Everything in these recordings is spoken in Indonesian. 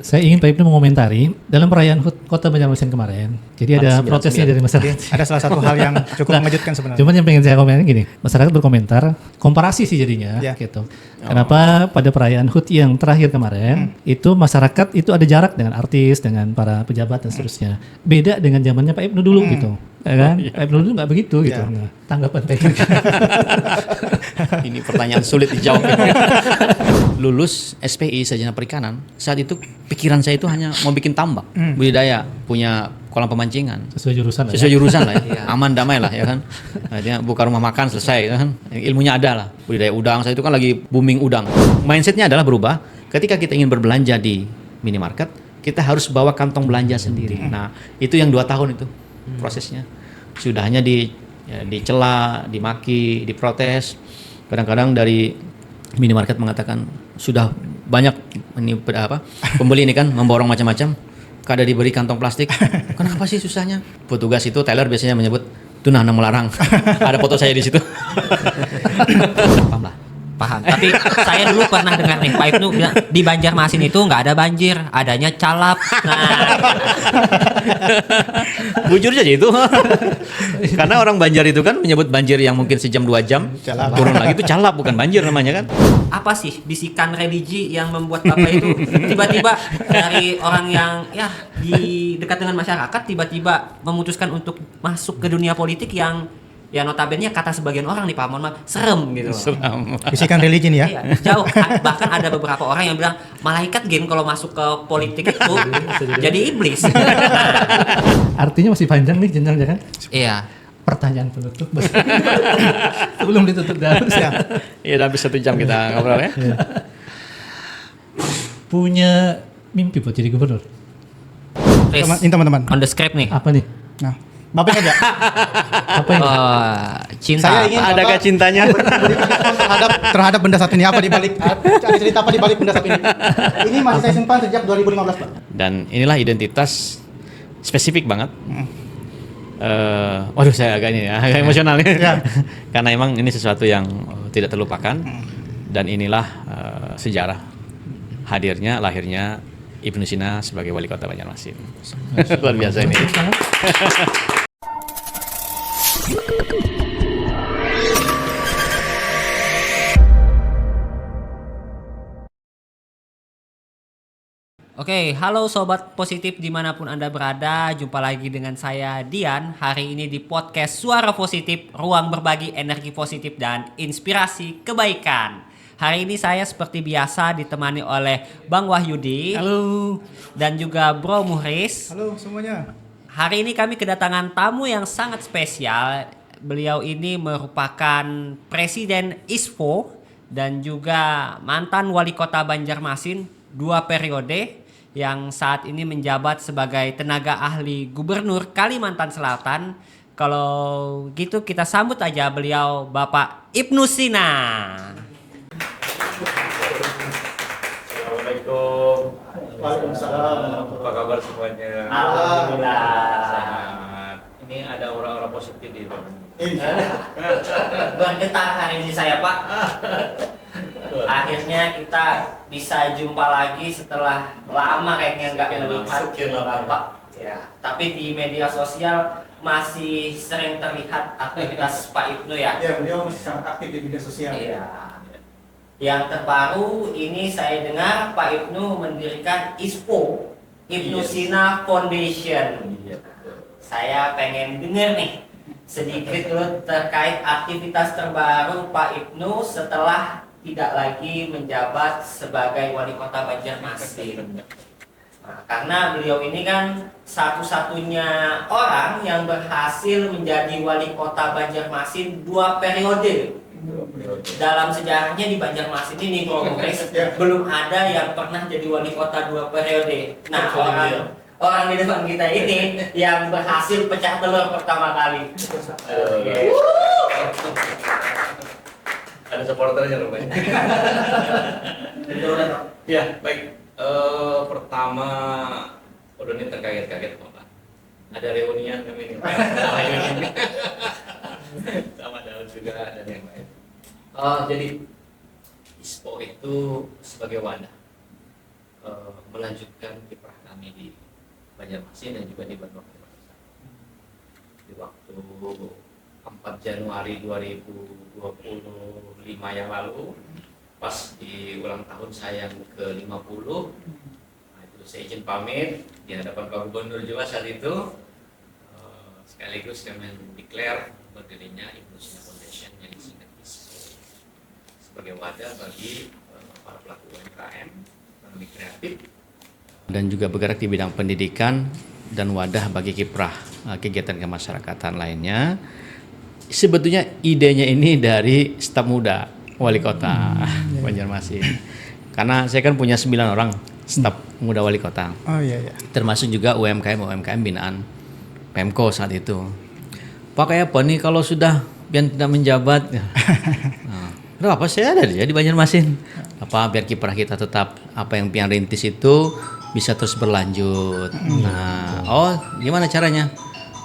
Saya ingin Pak Ibnu mengomentari dalam perayaan HUT Kota Banjarmasin kemarin. Jadi ada protesnya dari masyarakat. Ada salah satu hal yang cukup mengejutkan sebenarnya. Cuman yang pengen saya komentar gini, masyarakat berkomentar komparasi sih jadinya gitu. Kenapa pada perayaan HUT yang terakhir kemarin itu masyarakat itu ada jarak dengan artis, dengan para pejabat dan seterusnya. Beda dengan zamannya Pak Ibnu dulu gitu. Ya kan? Pak Ibnu dulu nggak begitu gitu. Nah, tanggapan teknik. Ini pertanyaan sulit dijawab. Lulus SPI Sarjana Perikanan, saat itu pikiran saya itu hanya mau bikin tambak, budidaya, punya kolam pemancingan. Sesuai jurusan lah. Sesuai jurusan lah ya. Aman damai lah ya kan. Artinya buka rumah makan selesai ya kan. Ilmunya ada lah. Budidaya udang, saya itu kan lagi booming udang. Mindsetnya adalah berubah. Ketika kita ingin berbelanja di minimarket, kita harus bawa kantong belanja sendiri. Nah, itu yang 2 tahun itu prosesnya. Sudah hanya dicela, dimaki, diprotes. Kadang-kadang dari minimarket mengatakan sudah banyak ini pembeli ini kan memborong macam-macam, kada diberi kantong plastik. Kenapa sih susahnya? Petugas itu teller biasanya menyebut itu nah melarang. Ada foto saya di situ. Paham lah. Paham. Tapi saya dulu pernah dengar nih Pak Ibnu bilang di Banjarmasin itu nggak ada banjir, adanya calap. Nah, Bujur saja itu. Karena orang Banjar itu kan menyebut banjir yang mungkin sejam 2 jam turun lagi itu calap, bukan banjir namanya kan. apa sih bisikan religi yang membuat Bapak itu tiba-tiba dari orang yang ya di dekat dengan masyarakat tiba-tiba memutuskan untuk masuk ke dunia politik yang ya notabene kata sebagian orang nih Pak Mohon maaf serem gitu. Bisikan religi nih ya. Iya, jauh. Bahkan ada beberapa orang yang bilang malaikat gen kalau masuk ke politik itu jadi iblis. Artinya masih panjang nih jenjangnya kan? Iya. Pertanyaan penutup sebelum ditutup dah. Iya, udah habis 1 jam kita ngobrol ya. Punya mimpi buat jadi gubernur? Chris, Ini teman-teman. on the script nih. Apa nih? Nah, Bapak aja. Apa ini? Cinta. Saya ingin Adakah Bapak cintanya? terhadap benda satu ini apa di balik ada cerita apa di balik benda satu ini? Ini masih saya simpan sejak 2015, Pak. Dan inilah identitas spesifik banget. Waduh, saya agak ini ya, agak emosional ya. Karena emang ini sesuatu yang tidak terlupakan. Dan inilah sejarah hadirnya, lahirnya Ibnu Sina sebagai wali kota Banjarmasin. Luar biasa ini. Oke, halo Sobat Positif dimanapun Anda berada. Jumpa lagi dengan saya Dian. Hari ini di podcast Suara Positif, ruang berbagi energi positif dan inspirasi kebaikan. Hari ini saya seperti biasa ditemani oleh Bang Wahyudi. Halo. Dan juga Bro Muhris. Halo semuanya. Hari ini kami kedatangan tamu yang sangat spesial. Beliau ini merupakan Presiden ISPO dan juga mantan Wali Kota Banjarmasin 2 periode yang saat ini menjabat sebagai tenaga ahli Gubernur Kalimantan Selatan. Kalau gitu kita sambut aja beliau Bapak Ibnu Sina. Assalamualaikum. Waalaikumsalam. Apa kabar semuanya? Alhamdulillah. Sehat. Ini ada orang-orang positif di ruangan. Bergetar hari ini saya Pak. Akhirnya kita bisa jumpa lagi setelah lama kayaknya nggak melihat Bapak. Ya, tapi di media sosial masih sering terlihat aktivitas Pak Ibnu ya. Ya, beliau masih sangat aktif di media sosial. Iya. Yang terbaru ini saya dengar Pak Ibnu mendirikan ISPO, Ibnu Sina Foundation. Saya pengen dengar nih sedikit dulu terkait aktivitas terbaru Pak Ibnu setelah tidak lagi menjabat sebagai wali kota Banjarmasin. Nah, karena beliau ini kan satu-satunya orang yang berhasil menjadi wali kota Banjarmasin 2 periode. Dalam sejarahnya di Banjarmasin ini Kongres belum ada yang pernah jadi wali kota 2 periode. Nah, orang di depan kita ini yang berhasil pecah telur pertama kali. Ada supporternya rupanya. Ya, baik. Pertama, udah ini terkaget-kaget Pak. Ada reunian kami ini. Sama Daud juga dan yang lain. Jadi ISPO itu sebagai wadah melanjutkan kiprah kami di Banjarmasin dan juga di Bandung. Di waktu 4 Januari 2025 yang lalu, pas di ulang tahun saya yang ke-50, nah itu saya izin pamit di hadapan Pak Gubernur juga saat itu, sekaligus kami mendeklar berdirinya Ibnu Sina Foundation yang disingkat ISFO sebagai wadah bagi para pelaku UMKM, ekonomi kreatif, dan juga bergerak di bidang pendidikan dan wadah bagi kiprah kegiatan kemasyarakatan lainnya. Sebetulnya idenya ini dari staf muda wali kota Banjarmasin. Karena saya kan punya 9 orang staf muda wali kota. Oh iya. Termasuk juga UMKM binaan Pemko saat itu. Pak kayak apa nih kalau sudah biar tidak menjabat? Nah, apa saya ada di Banjarmasin? Apa biar kiprah kita tetap apa yang pian rintis itu bisa terus berlanjut. Nah, gimana caranya?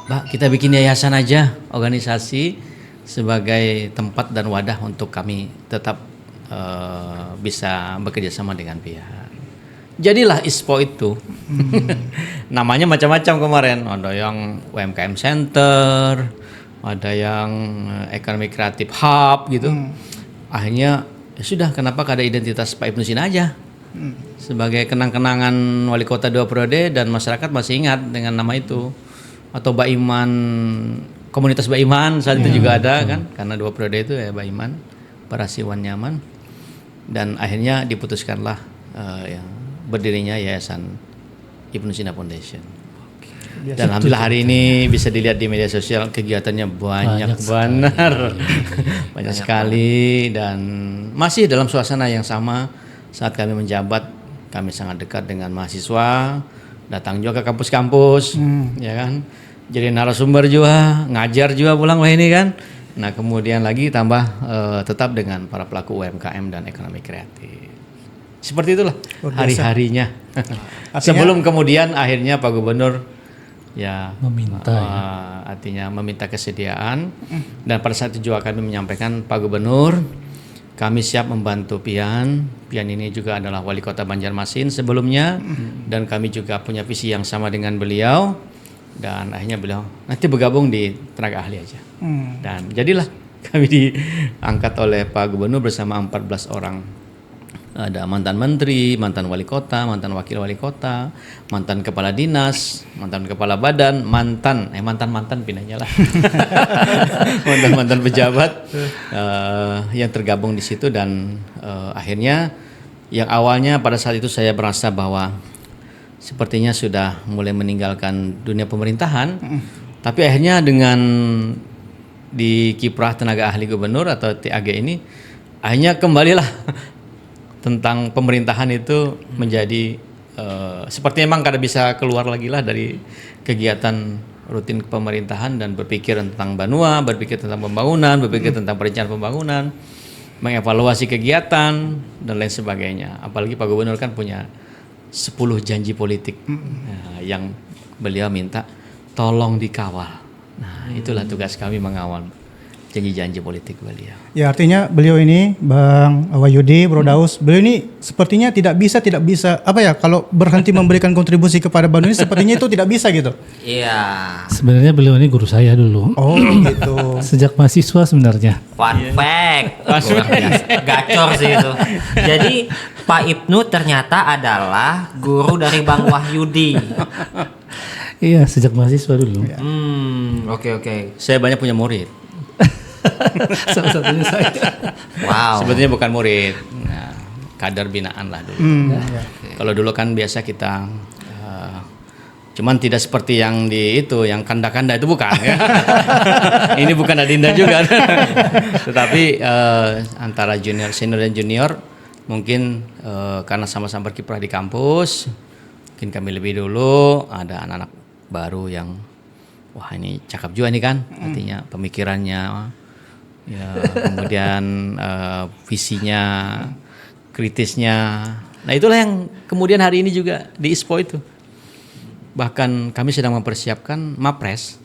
Mbak, kita bikin yayasan aja, organisasi sebagai tempat dan wadah untuk kami tetap bisa bekerja sama dengan pihak. Jadilah ISPO itu. Namanya macam-macam kemarin. Ada yang UMKM Center, ada yang ekonomi kreatif hub gitu. Akhirnya ya sudah, kenapa kada identitas Pak Ibnu Sina aja? Sebagai kenang-kenangan wali kota 2 periode dan masyarakat masih ingat dengan nama itu. Atau Baiman, komunitas Baiman saat itu juga ada kan, karena 2 periode itu ya Baiman, Parasiwan Nyaman, dan akhirnya diputuskanlah berdirinya Yayasan Ibnu Sina Foundation. Dan alhamdulillah hari ini bisa dilihat di media sosial kegiatannya banyak benar, banyak sekali, dan masih dalam suasana yang sama saat kami menjabat. Kami sangat dekat dengan mahasiswa, datang juga ke kampus-kampus, ya kan. Jadi narasumber juga, ngajar juga pulang wah ini kan. Nah kemudian lagi tambah tetap dengan para pelaku UMKM dan ekonomi kreatif. Seperti itulah hari-harinya. Sebelum kemudian akhirnya Pak Gubernur ya meminta, artinya meminta kesediaan, dan pada saat itu juga kami menyampaikan Pak Gubernur, kami siap membantu Pian. Pian ini juga adalah wali kota Banjarmasin sebelumnya, dan kami juga punya visi yang sama dengan beliau. Dan akhirnya beliau nanti bergabung di tenaga ahli aja. Dan jadilah kami diangkat oleh Pak Gubernur bersama 14 orang. Ada mantan menteri, mantan wali kota, mantan wakil wali kota, mantan kepala dinas, mantan kepala badan, mantan pinanya lah. Mantan pejabat yang tergabung di situ, dan akhirnya yang awalnya pada saat itu saya merasa bahwa sepertinya sudah mulai meninggalkan dunia pemerintahan, tapi akhirnya dengan di kiprah tenaga ahli gubernur atau TAG ini, akhirnya kembalilah tentang pemerintahan itu menjadi seperti memang kada bisa keluar lagi lah dari kegiatan rutin pemerintahan, dan berpikir tentang Banua, berpikir tentang pembangunan, berpikir tentang perencanaan pembangunan, mengevaluasi kegiatan dan lain sebagainya. Apalagi Pak Gubernur kan punya 10 janji politik yang beliau minta tolong dikawal. Nah, itulah tugas kami mengawal janji-janji politik beliau. Ya, artinya beliau ini, Bang Wahyudi, Bro Daus, beliau ini sepertinya tidak bisa apa ya, kalau berhenti memberikan kontribusi kepada Bandung ini sepertinya itu tidak bisa gitu. Iya. Sebenarnya beliau ini guru saya dulu. Oh gitu. Sejak mahasiswa sebenarnya. Fun fact. Gacor sih itu. Jadi Pak Ibnu ternyata adalah guru dari Bang Wahyudi. Iya, sejak mahasiswa dulu. Oke. Saya banyak punya murid. Salah satunya saya. Wow. Sebetulnya bukan murid, kader binaan lah dulu. Kalau dulu kan biasa kita cuman tidak seperti yang di itu, yang kanda-kanda itu bukan ya. Ini bukan Adinda juga. Tetapi antara junior, senior dan junior mungkin karena sama-sama berkiprah di kampus, mungkin kami lebih dulu, ada anak-anak baru yang wah ini cakep juga nih kan, artinya pemikirannya ya, kemudian visinya, kritisnya. Nah itulah yang kemudian hari ini juga di ISPO itu. Bahkan kami sedang mempersiapkan MAPRES,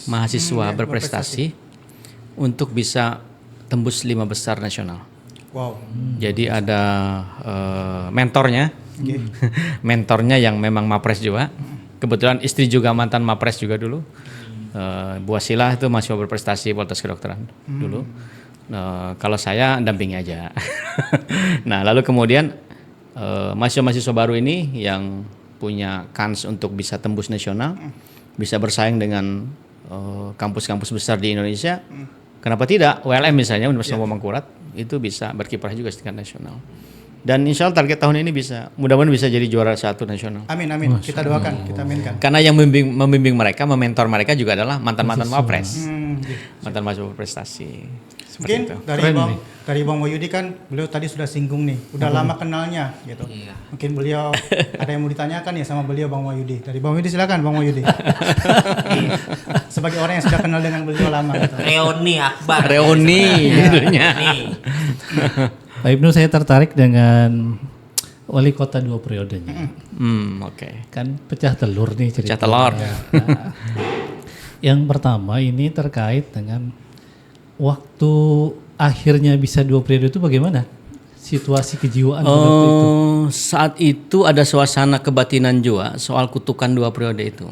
mahasiswa berprestasi untuk bisa tembus 5 besar nasional. Wow. Jadi ada mentornya, Mentornya yang memang Mapres juga. Kebetulan istri juga mantan Mapres juga dulu. Bu Asila itu mahasiswa berprestasi Fakultas Kedokteran dulu. Kalau saya dampingi aja. Nah, lalu kemudian mahasiswa-mahasiswa baru ini yang punya kans untuk bisa tembus nasional, bisa bersaing dengan kampus-kampus besar di Indonesia. Kenapa tidak? ULM misalnya, Universitas Mangkurat itu bisa berkiprah juga di tingkat nasional. Dan insya Allah target tahun ini bisa, mudah-mudahan bisa jadi juara 1 nasional. Amin, amin. Kita doakan, kita aminkan. Karena yang membimbing mereka, mementor mereka juga adalah mantan-mantan Wapres, mantan mahasiswa berprestasi. Mungkin dari Bang Wahyudi kan beliau tadi sudah singgung nih, udah lama kenalnya gitu. Iya. Mungkin beliau ada yang mau ditanyakan ya sama beliau Bang Wahyudi. Dari Bang Wahyudi silakan Bang Wahyudi. Sebagai orang yang sudah kenal dengan beliau lama. Gitu. Reuni Akbar. Reuni judulnya. Pak Ibnu, saya tertarik dengan wali kota 2 periodenya. Oke. Kan pecah telur nih cerita. Pecah telur. Nah, yang pertama ini terkait dengan waktu akhirnya bisa 2 periode itu bagaimana? Situasi kejiwaan waktu itu. Saat itu ada suasana kebatinan juga soal kutukan 2 periode itu.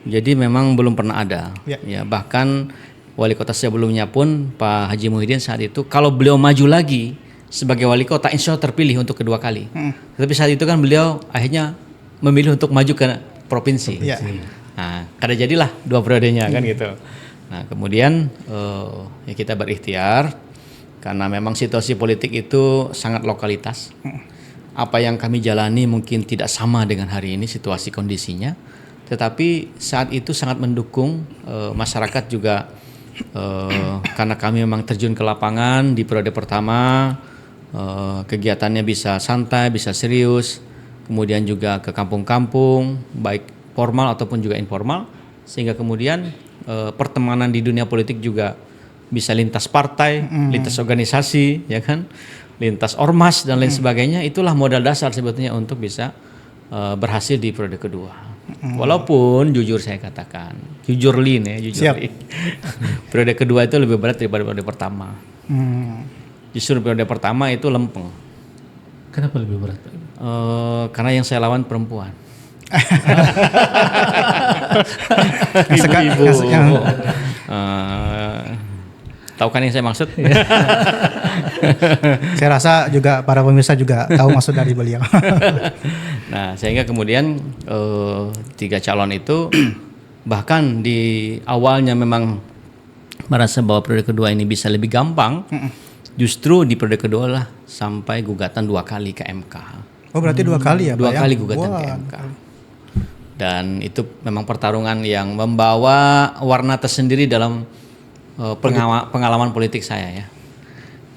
Jadi memang belum pernah ada. Ya, bahkan wali kota sebelumnya pun Pak Haji Muhyiddin saat itu kalau beliau maju lagi sebagai wali kota insya Allah terpilih untuk kedua kali. Tapi saat itu kan beliau akhirnya memilih untuk maju ke provinsi. Nah, kada jadilah 2 periodenya kan gitu. Nah, kemudian ya kita berikhtiar karena memang situasi politik itu sangat lokalitas. Apa yang kami jalani mungkin tidak sama dengan hari ini situasi kondisinya, tetapi saat itu sangat mendukung masyarakat juga karena kami memang terjun ke lapangan di periode pertama, kegiatannya bisa santai, bisa serius, kemudian juga ke kampung-kampung, baik formal ataupun juga informal, sehingga kemudian pertemanan di dunia politik juga bisa lintas partai, lintas organisasi, ya kan, lintas ormas dan lain sebagainya. Itulah modal dasar sebetulnya untuk bisa berhasil di periode kedua. Walaupun jujur saya katakan, jujur Lin ya, jujur Lin. Periode kedua itu lebih berat daripada periode pertama. Justru periode pertama itu lempeng. Kenapa lebih berat? Karena yang saya lawan perempuan. Ibu-ibu. Tahu kan yang saya maksud? Saya rasa juga para pemirsa juga tahu maksud dari beliau. Nah, sehingga kemudian 3 calon itu bahkan di awalnya memang merasa bahwa periode kedua ini bisa lebih gampang. Justru di periode kedua lah sampai gugatan 2 kali ke MK. Oh, berarti 2 kali ya, Pak? 2 kali gugatan ke MK. Dan itu memang pertarungan yang membawa warna tersendiri dalam pengalaman politik saya ya.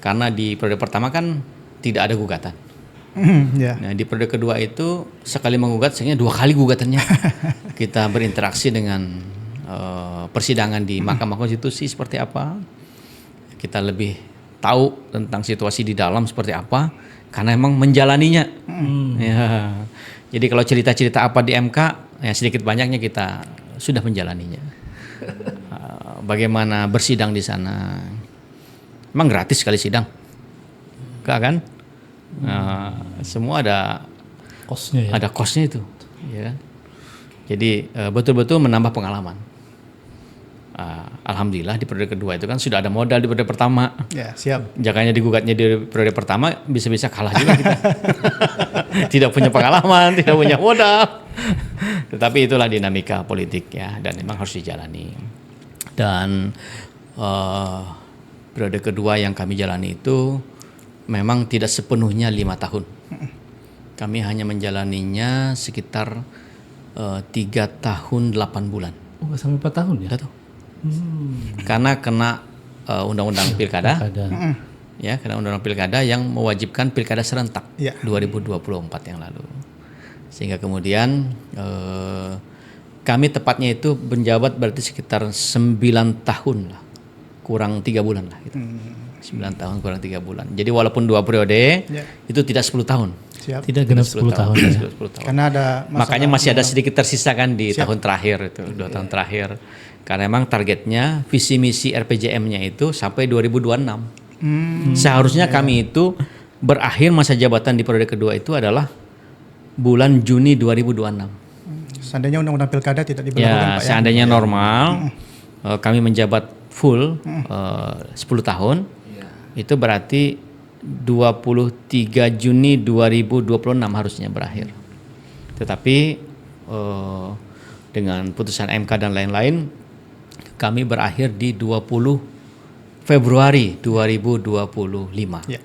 Karena di periode pertama kan tidak ada gugatan. Nah, di periode kedua itu sekali menggugat sehingga 2 kali gugatannya. Kita berinteraksi dengan persidangan di Mahkamah Konstitusi seperti apa. Kita lebih tahu tentang situasi di dalam seperti apa karena emang menjalaninya. Ya. Jadi kalau cerita-cerita apa di MK ya sedikit banyaknya kita sudah menjalaninya. Bagaimana bersidang di sana? Emang gratis sekali sidang? Enggak kan? Semua ada kosnya ya. Ada kosnya itu, ya. Jadi betul-betul menambah pengalaman. Alhamdulillah di periode kedua itu kan sudah ada modal di periode pertama. Ya, siap. Jangannya digugatnya di periode pertama bisa-bisa kalah juga kita. Tidak punya pengalaman, tidak punya modal. Tetapi itulah dinamika politik ya dan memang harus dijalani. Dan periode kedua yang kami jalani itu memang tidak sepenuhnya 5 tahun. Kami hanya menjalaninya sekitar 3 tahun 8 bulan. Oh, nggak sampai 4 tahun ya? Karena kena undang-undang pilkada, ya, kena undang-undang pilkada yang mewajibkan pilkada serentak 2024 yang lalu. Sehingga kemudian kami tepatnya itu menjabat berarti sekitar 9 tahun lah, kurang 3 bulan lah gitu. 9 tahun kurang 3 bulan. Jadi walaupun 2 periode itu tidak 10 tahun. Siap. Tidak genap 10 tahun. Ya. 10 tahun. Karena ada makanya masih ada sedikit tersisa kan di tahun terakhir itu, 2 tahun terakhir. Karena memang targetnya visi misi RPJM-nya itu sampai 2026. Seharusnya kami itu berakhir masa jabatan di periode kedua itu adalah bulan Juni 2026. Seandainya undang-undang pilkada tidak diberlakukan Ya, Pak, seandainya normal, kami menjabat full 10 tahun, itu berarti 23 Juni 2026 harusnya berakhir. Tetapi dengan putusan MK dan lain-lain, kami berakhir di 20 Februari 2025. Ya.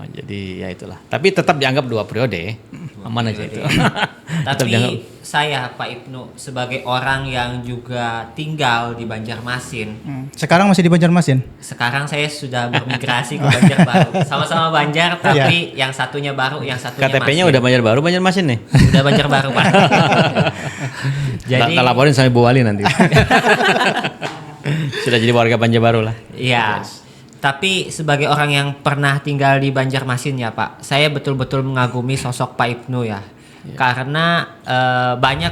Jadi ya itulah. Tapi tetap dianggap 2 periode, aman aja itu. Tetap Tapi dianggap. saya Pak Ibnu sebagai orang yang juga tinggal di Banjarmasin, Sekarang masih di Banjarmasin? sekarang saya sudah bermigrasi ke Banjarbaru. Sama-sama Banjar, tapi yang satunya baru, yang satunya KTP-nya Masin. udah Banjarbaru, Banjarmasin nih. Udah Banjarbaru Pak. Jadi Tak laporin sama Bu Wali nanti. Sudah jadi warga Banjarbaru lah. iya. Tapi sebagai orang yang pernah tinggal di Banjarmasin ya Pak, saya betul-betul mengagumi sosok Pak Ibnu ya. Karena banyak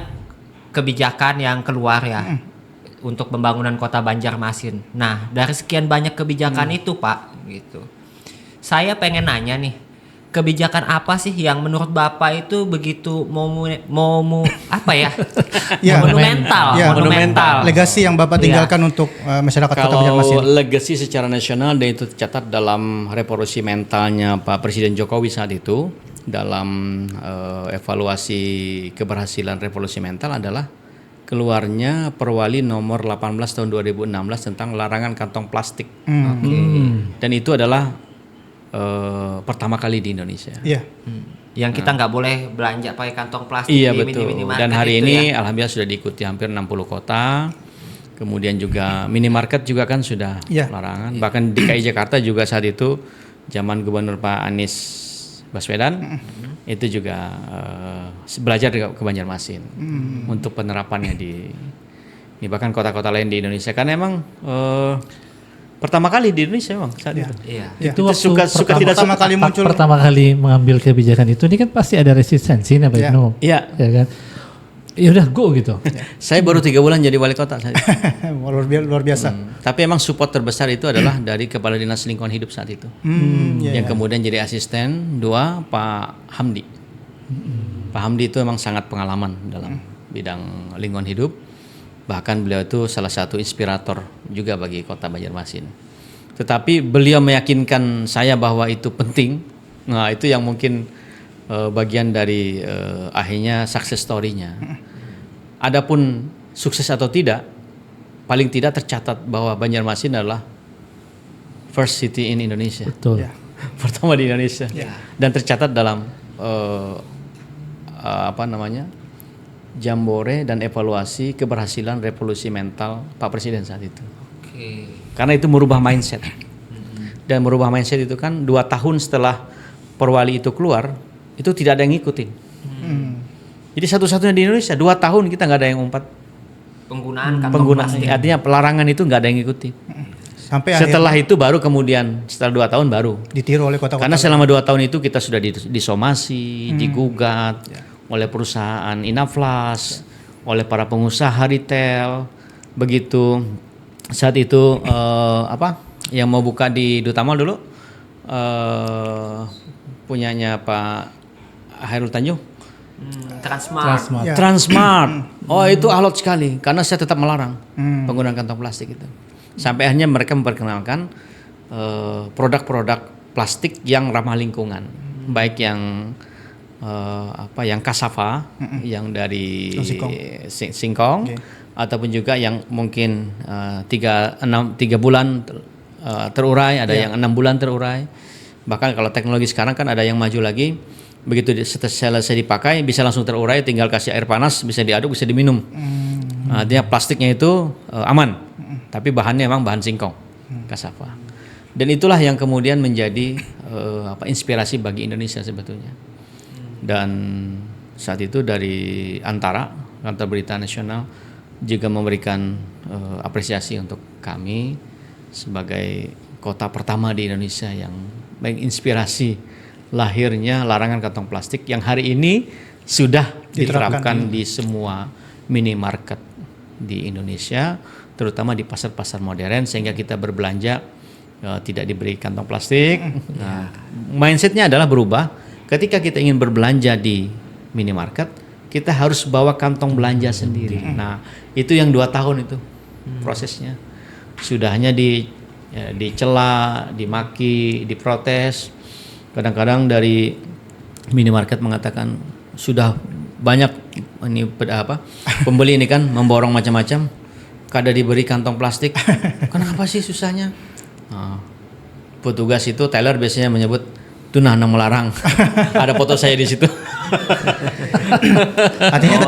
kebijakan yang keluar ya untuk pembangunan kota Banjarmasin. Nah, dari sekian banyak kebijakan itu Pak, gitu. Saya pengen nanya nih, kebijakan apa sih yang menurut Bapak itu begitu apa ya? Ya, monumental, ya, monumental. Legasi yang Bapak tinggalkan untuk masyarakat Kota Banjarmasin. Kalau legacy secara nasional dan itu tercatat dalam revolusi mentalnya Pak Presiden Jokowi saat itu dalam evaluasi keberhasilan revolusi mental adalah keluarnya Perwali nomor 18 tahun 2016 tentang larangan kantong plastik. Dan itu adalah pertama kali di Indonesia. Iya. Yang kita nggak boleh belanja pakai kantong plastik Iya di betul. minimarket Dan hari itu ini ya. alhamdulillah sudah diikuti hampir 60 kota. Kemudian juga minimarket juga kan sudah Iya. larangan. Bahkan DKI Jakarta juga saat itu zaman Gubernur Pak Anies Baswedan itu juga belajar ke Banjarmasin untuk penerapannya di bahkan kota-kota lain di Indonesia. Karena emang pertama kali di Indonesia memang saat itu. Iya. Ya. Itu waktu suka tidak pertama kali muncul. pertama kali mengambil kebijakan itu, ini kan pasti ada resistensi nih Pak Ya. Ibnu. Iya. Ya kan? Ya udah go gitu. Saya baru 3 bulan jadi wali kota saat itu. luar biasa. Tapi emang support terbesar itu adalah dari Kepala Dinas Lingkungan Hidup saat itu. Iya, Yang kemudian jadi asisten 2 Pak Hamdi. Pak Hamdi itu memang sangat pengalaman dalam bidang lingkungan hidup. Bahkan beliau itu salah satu inspirator juga bagi kota Banjarmasin. Tetapi beliau meyakinkan saya bahwa itu penting. Nah itu yang mungkin bagian dari akhirnya success story-nya. Adapun sukses atau tidak, paling tidak tercatat bahwa Banjarmasin adalah first city in Indonesia. Betul. Ya. Pertama di Indonesia. Dan tercatat dalam Jambore dan evaluasi keberhasilan revolusi mental Pak Presiden saat itu. Oke. Karena itu merubah mindset. Dan merubah mindset itu kan 2 tahun setelah Perwali itu keluar, itu tidak ada yang ngikutin. Jadi satu-satunya di Indonesia 2 tahun kita nggak ada yang umpat Penggunaan kantong pengguna. plastik. Artinya pelarangan itu nggak ada yang ngikuti. Sampai Setelah itu baru kemudian setelah 2 tahun baru. ditiru oleh kota-kota. Karena selama 2 tahun itu kita sudah disomasi, digugat oleh perusahaan Inaflas, oleh para pengusaha retail, begitu. Saat itu yang mau buka di Duta Mall dulu, punyanya Pak Hairul Tanjung, Transmart. Ya. Transmart. Oh itu alot sekali, karena saya tetap melarang penggunaan kantong plastik itu. Sampai akhirnya mereka memperkenalkan produk-produk plastik yang ramah lingkungan, baik yang yang Cassava, yang dari singkong, ataupun juga yang mungkin 3 bulan terurai, ada yang 6 bulan terurai. Bahkan kalau teknologi sekarang kan ada yang maju lagi, begitu selesai dipakai bisa langsung terurai, tinggal kasih air panas, bisa diaduk, bisa diminum. Artinya plastiknya itu aman, tapi bahannya memang bahan singkong, Cassava. Dan itulah yang kemudian menjadi inspirasi bagi Indonesia sebetulnya. Dan saat itu dari Antara, Kantor Berita Nasional, juga memberikan apresiasi untuk kami sebagai kota pertama di Indonesia yang menginspirasi lahirnya larangan kantong plastik yang hari ini sudah diterapkan di semua minimarket di Indonesia, terutama di pasar-pasar modern, sehingga kita berbelanja tidak diberi kantong plastik. Nah, mindsetnya adalah berubah ketika kita ingin berbelanja di minimarket, kita harus bawa kantong belanja sendiri. Nah, itu yang 2 tahun itu prosesnya. Sudahnya dicela, dimaki, diprotes. Kadang-kadang dari minimarket mengatakan sudah banyak ini pembeli ini kan memborong macam-macam, kada diberi kantong plastik. Kenapa sih susahnya? Petugas itu teller biasanya menyebut tunah nang melarang. Ada foto saya di situ. Artinya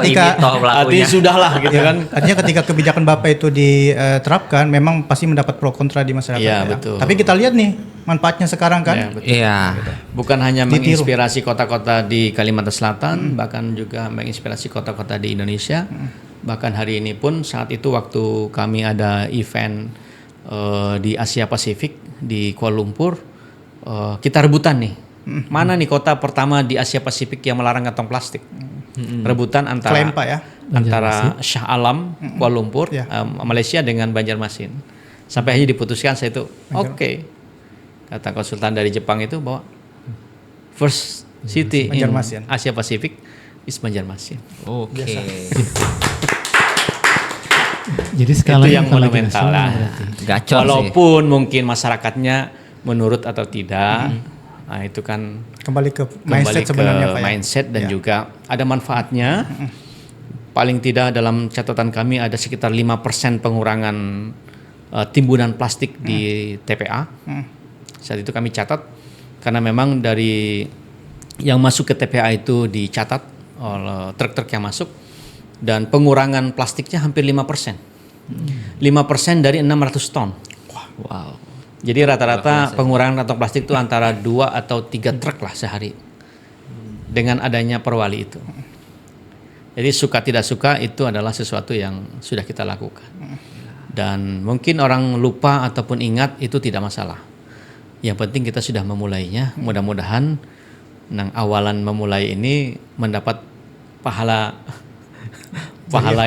artinya sudahlah gitu kan. Artinya ketika kebijakan Bapak itu diterapkan, memang pasti mendapat pro kontra di masyarakat. Iya, betul. Tapi kita lihat nih manfaatnya sekarang kan. Iya. Bukan hanya menginspirasi kota-kota di Kalimantan Selatan, bahkan juga menginspirasi kota-kota di Indonesia. Bahkan hari ini pun saat itu waktu kami ada event di Asia Pasifik di Kuala Lumpur, kita rebutan nih. Mana nih kota pertama di Asia Pasifik yang melarang kantong plastik? Rebutan antara Klaim, Pak, ya? Antara Shah Alam Kuala Lumpur, Malaysia dengan Banjarmasin. Sampai akhirnya diputuskan saya itu oke. Kata konsultan dari Jepang itu bahwa first city in Asia Pasifik is Banjarmasin. Oke. Jadi skala itu yang monumental lah. Gacor walaupun mungkin masyarakatnya menurut atau tidak, nah itu kan kembali ke mindset sebenarnya, Pak, ya? Mindset dan juga ada manfaatnya. Paling tidak dalam catatan kami ada sekitar 5% pengurangan timbunan plastik di TPA. Saat itu kami catat karena memang dari yang masuk ke TPA itu dicatat oleh truk-truk yang masuk, dan pengurangan plastiknya hampir 5%. 5% dari 600 ton. Wow. Jadi rata-rata pengurangan kantong plastik itu antara 2 atau 3 truk lah sehari. Dengan adanya perwali itu. Jadi suka tidak suka itu adalah sesuatu yang sudah kita lakukan. Dan mungkin orang lupa ataupun ingat itu tidak masalah. Yang penting kita sudah memulainya. Mudah-mudahan awalan memulai ini mendapat pahala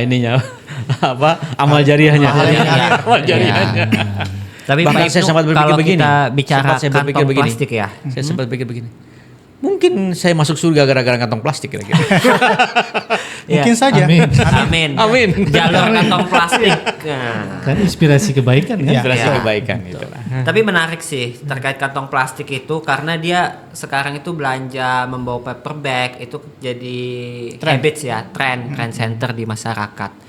ininya amal jariahnya. Amal jariahnya. Tapi bahkan saya sempat berpikir kalau begini. Kita bicara kantong plastik ya. Saya sempat berpikir begini. Mungkin saya masuk surga gara-gara kantong plastik kira-kira. Mungkin saja. Amin. Jalur kantong plastik. Kan inspirasi kebaikan kan? Inspirasi kebaikan gitu lah. Tapi menarik sih terkait kantong plastik itu, karena dia sekarang itu belanja membawa paper bag itu jadi habits ya, trend center di masyarakat.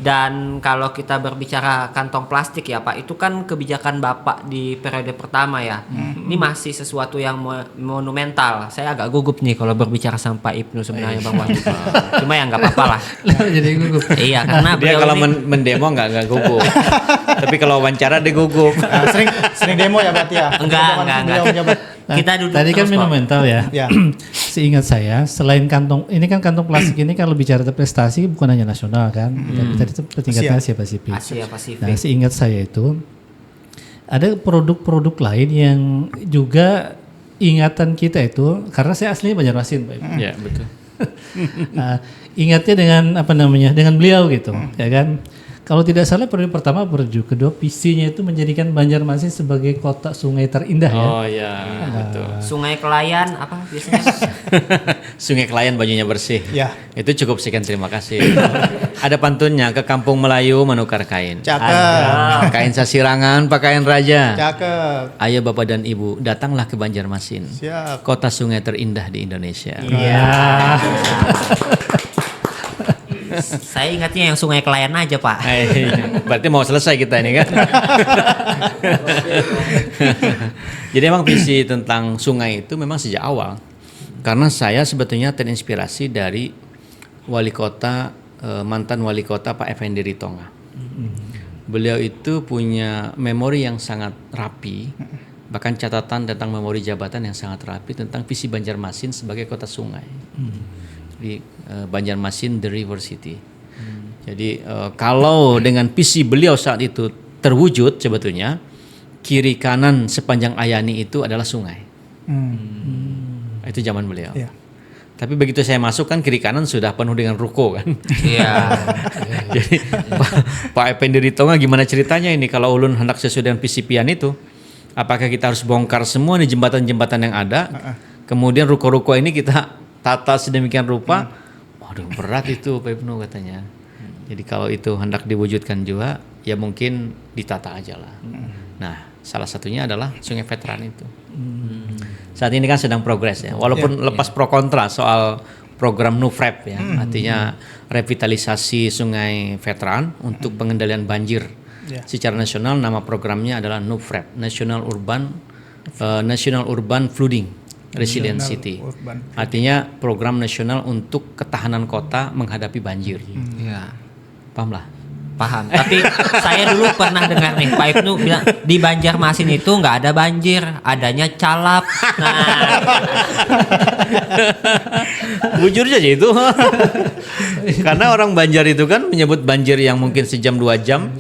Dan kalau kita berbicara kantong plastik ya Pak, itu kan kebijakan Bapak di periode pertama ya. Ini masih sesuatu yang monumental. Saya agak gugup nih kalau berbicara sama Pak Ibnu sebenarnya Bang Wahyu. Cuma ya nggak apa-apa lah. Jadi gugup. Iya, karena dia kalau mendemo nggak gugup. Tapi kalau wawancara dia gugup. Sering demo ya berarti ya? Enggak. Kita duduk tadi kan monumental ya. Ya. Seingat saya, selain kantong plastik ini kalau bicara prestasi bukan hanya nasional kan, tapi tadi itu tingkatnya Asia Pasifik. Nah, seingat saya itu ada produk-produk lain yang juga ingatan kita itu, karena saya aslinya Banjarmasin, Pak. Iya, betul. Ingatnya dengan beliau gitu, ya kan. Kalau tidak salah periode pertama, periode kedua visinya itu menjadikan Banjarmasin sebagai kota sungai terindah ya. Oh iya, betul. Sungai Kelayan apa biasanya? Sungai Kelayan bajunya bersih. Ya. Itu cukup sekian, terima kasih. Ada pantunnya, ke kampung Melayu menukar kain. Cakep. Kain sasirangan, pakaian raja. Cakep. Ayo Bapak dan Ibu, datanglah ke Banjarmasin. Siap. Kota sungai terindah di Indonesia. Iya. Saya ingatnya yang Sungai Kelayan aja Pak. Berarti mau selesai kita ini kan. Jadi emang visi tentang sungai itu memang sejak awal. Karena saya sebetulnya terinspirasi dari wali kota, mantan wali kota Pak Effendi Ritonga. Beliau itu punya memori yang sangat rapi. Bahkan catatan tentang memori jabatan yang sangat rapi tentang visi Banjarmasin sebagai kota sungai. Di Banjarmasin the River City. Jadi kalau dengan visi beliau saat itu terwujud, sebetulnya kiri kanan sepanjang Ayani itu adalah sungai. Itu zaman beliau. Ya. Tapi begitu saya masuk kan kiri kanan sudah penuh dengan ruko kan. Iya. Jadi Pak Effendi Ritonga gimana ceritanya ini kalau ulun hendak sesuai dengan visi pian itu? Apakah kita harus bongkar semua nih jembatan-jembatan yang ada? Kemudian ruko-ruko ini kita tata sedemikian rupa. Waduh, berat itu Pak Ibnu katanya. Jadi kalau itu hendak diwujudkan juga, ya mungkin ditata aja lah. Nah, salah satunya adalah Sungai Veteran itu. Saat ini kan sedang progres ya, walaupun lepas pro kontra soal program NUFREP ya, artinya revitalisasi Sungai Veteran untuk pengendalian banjir secara nasional. Nama programnya adalah NUFREP, National Urban Flooding Resilient City. Artinya program nasional untuk ketahanan kota menghadapi banjir. Ya. Paham lah? Paham. Tapi saya dulu pernah dengar nih Pak Ibnu bilang di Banjarmasin itu nggak ada banjir, adanya calap. Nah, Bujur aja itu. Karena orang Banjar itu kan menyebut banjir yang mungkin sejam 2 jam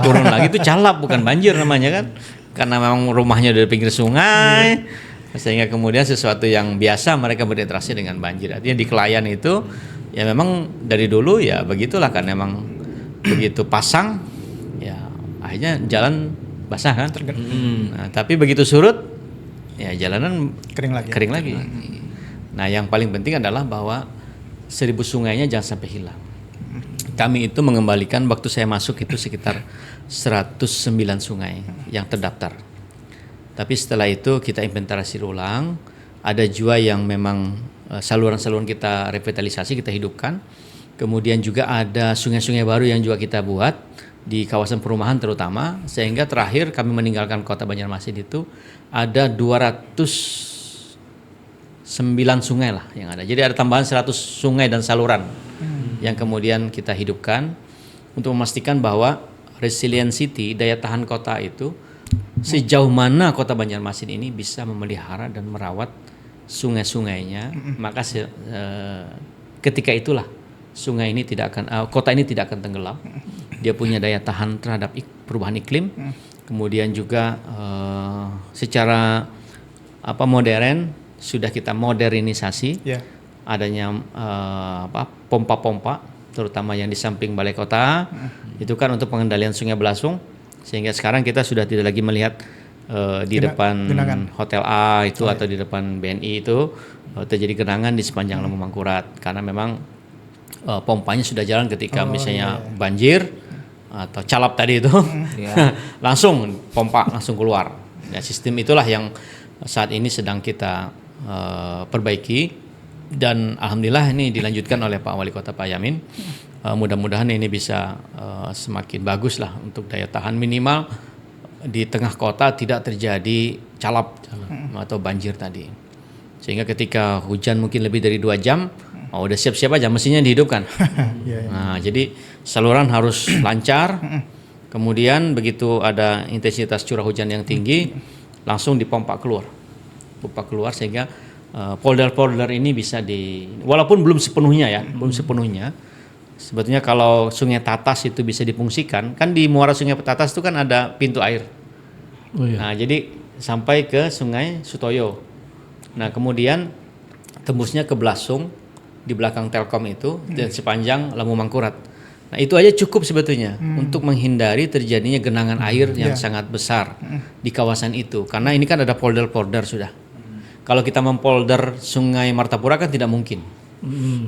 turun lagi itu calap, bukan banjir namanya kan. Karena memang rumahnya di pinggir sungai. Sehingga kemudian sesuatu yang biasa mereka berinteraksi dengan banjir. Artinya di Kelayan itu ya memang dari dulu ya begitulah kan, memang begitu pasang ya akhirnya jalan basah kan. Nah, tapi begitu surut ya jalanan kering lagi. Nah, yang paling penting adalah bahwa 1000 sungainya jangan sampai hilang. Kami itu mengembalikan waktu saya masuk itu sekitar 109 sungai yang terdaftar. Tapi setelah itu kita inventarisir ulang, ada juga yang memang saluran-saluran kita revitalisasi, kita hidupkan. Kemudian juga ada sungai-sungai baru yang juga kita buat di kawasan perumahan terutama, sehingga terakhir kami meninggalkan kota Banjarmasin itu ada 209 sungai lah yang ada. Jadi ada tambahan 100 sungai dan saluran yang kemudian kita hidupkan untuk memastikan bahwa resilient city, daya tahan kota itu sejauh mana kota Banjarmasin ini bisa memelihara dan merawat sungai-sungainya. Maka ketika itulah sungai ini tidak akan, kota ini tidak akan tenggelam. Dia punya daya tahan terhadap perubahan iklim. Kemudian juga secara modern sudah kita modernisasi. Adanya pompa-pompa, terutama yang di samping balai kota. Itu kan untuk pengendalian Sungai Belasung. Sehingga sekarang kita sudah tidak lagi melihat di depan Hotel A itu atau di depan BNI itu terjadi genangan di sepanjang Lembu Mangkurat, karena memang pompanya sudah jalan ketika misalnya banjir atau calap tadi itu langsung pompa langsung keluar. Ya, sistem itulah yang saat ini sedang kita perbaiki, dan alhamdulillah ini dilanjutkan oleh Pak Wali Kota Pak Yamin. Mudah-mudahan ini bisa semakin bagus lah untuk daya tahan, minimal di tengah kota tidak terjadi calap atau banjir tadi. Sehingga ketika hujan mungkin lebih dari 2 jam, udah siap-siap aja mesinnya dihidupkan. Nah, jadi saluran harus lancar. Kemudian begitu ada intensitas curah hujan yang tinggi, langsung dipompa keluar. Pompa keluar sehingga polder-polder ini bisa walaupun belum sepenuhnya ya, belum sepenuhnya. Sebetulnya kalau Sungai Tatas itu bisa difungsikan, kan di muara Sungai Tatas itu kan ada pintu air. Nah, jadi sampai ke Sungai Sutoyo. Nah, kemudian tembusnya ke Belasung di belakang Telkom itu dan sepanjang Lembu Mangkurat. Nah, itu aja cukup sebetulnya untuk menghindari terjadinya genangan air yang sangat besar di kawasan itu. Karena ini kan ada polder-polder sudah. Kalau kita mempolder Sungai Martapura kan tidak mungkin.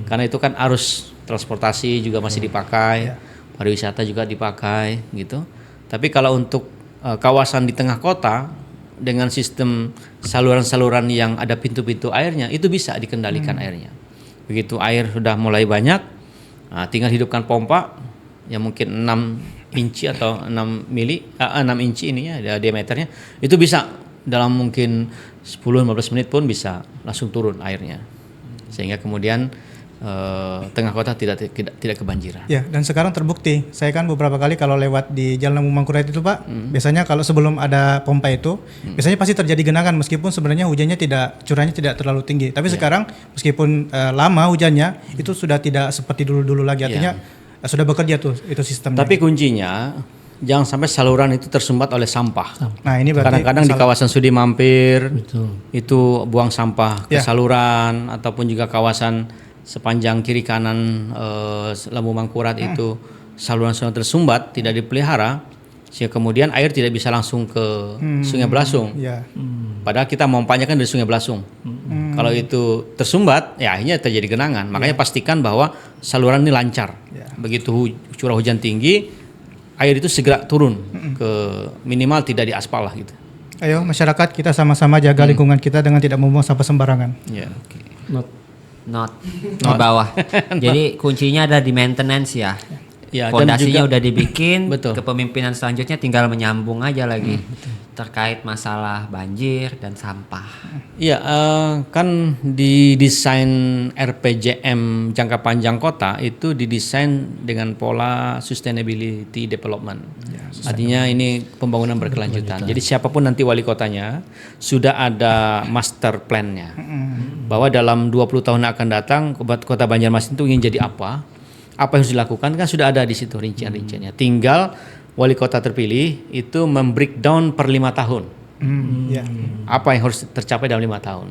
Karena itu kan arus transportasi juga masih dipakai, pariwisata juga dipakai gitu. Tapi kalau untuk kawasan di tengah kota dengan sistem saluran-saluran yang ada pintu-pintu airnya, itu bisa dikendalikan airnya. Begitu air sudah mulai banyak, tinggal hidupkan pompa yang mungkin 6 inci atau 6 inci ini ya diameternya, itu bisa dalam mungkin 10-15 menit pun bisa langsung turun airnya. Sehingga kemudian tengah kota tidak kebanjiran. Ya, dan sekarang terbukti. Saya kan beberapa kali kalau lewat di Jalan Lembu Mangkurat itu, Pak, biasanya kalau sebelum ada pompa itu, biasanya pasti terjadi genangan meskipun sebenarnya hujannya curahnya tidak terlalu tinggi. Tapi sekarang meskipun lama hujannya, itu sudah tidak seperti dulu-dulu lagi. Artinya sudah bekerja tuh itu sistemnya. Tapi kuncinya jangan sampai saluran itu tersumbat oleh sampah. Nah, ini berarti kadang-kadang di kawasan Sudi Mampir itu buang sampah ke saluran, ataupun juga kawasan sepanjang kiri kanan Lembu Mangkurat itu saluran-saluran tersumbat, tidak dipelihara, sehingga kemudian air tidak bisa langsung ke Sungai Belasung. Padahal kita memompanya kan dari Sungai Belasung. Kalau itu tersumbat, ya akhirnya terjadi genangan. Makanya pastikan bahwa saluran ini lancar. Begitu curah hujan tinggi, air itu segera turun ke minimal tidak di aspal lah gitu. Ayo masyarakat kita sama-sama jaga lingkungan kita dengan tidak membuang sampah sembarangan. Ya, oke. Not di bawah. Jadi kuncinya ada di maintenance ya. Ya, Fondasinya udah dibikin, Betul. kepemimpinan selanjutnya tinggal menyambung aja lagi terkait masalah banjir dan sampah. Iya, kan di desain RPJM jangka panjang kota itu didesain dengan pola sustainability development. Artinya ini pembangunan berkelanjutan. Jadi siapapun nanti wali kotanya sudah ada master plan-nya. Bahwa dalam 20 tahun yang akan datang kota Banjarmasin itu ingin jadi apa yang harus dilakukan kan sudah ada di situ rincian-rinciannya. Tinggal wali kota terpilih itu membreakdown per 5 tahun. Apa yang harus tercapai dalam 5 tahun.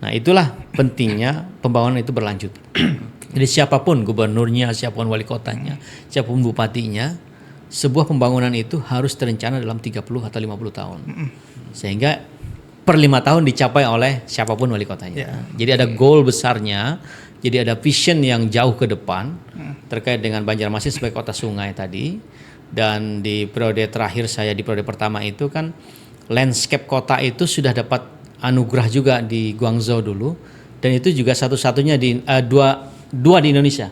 Nah itulah pentingnya pembangunan itu berlanjut. Jadi siapapun gubernurnya, siapapun wali kotanya, siapapun bupatinya, sebuah pembangunan itu harus terencana dalam 30 atau 50 tahun. Sehingga per 5 tahun dicapai oleh siapapun wali kotanya. Jadi ada goal besarnya, jadi ada vision yang jauh ke depan terkait dengan Banjarmasin sebagai kota sungai tadi. Dan di periode terakhir saya di periode pertama itu kan landscape kota itu sudah dapat anugerah juga di Guangzhou dulu, dan itu juga satu-satunya di dua di Indonesia.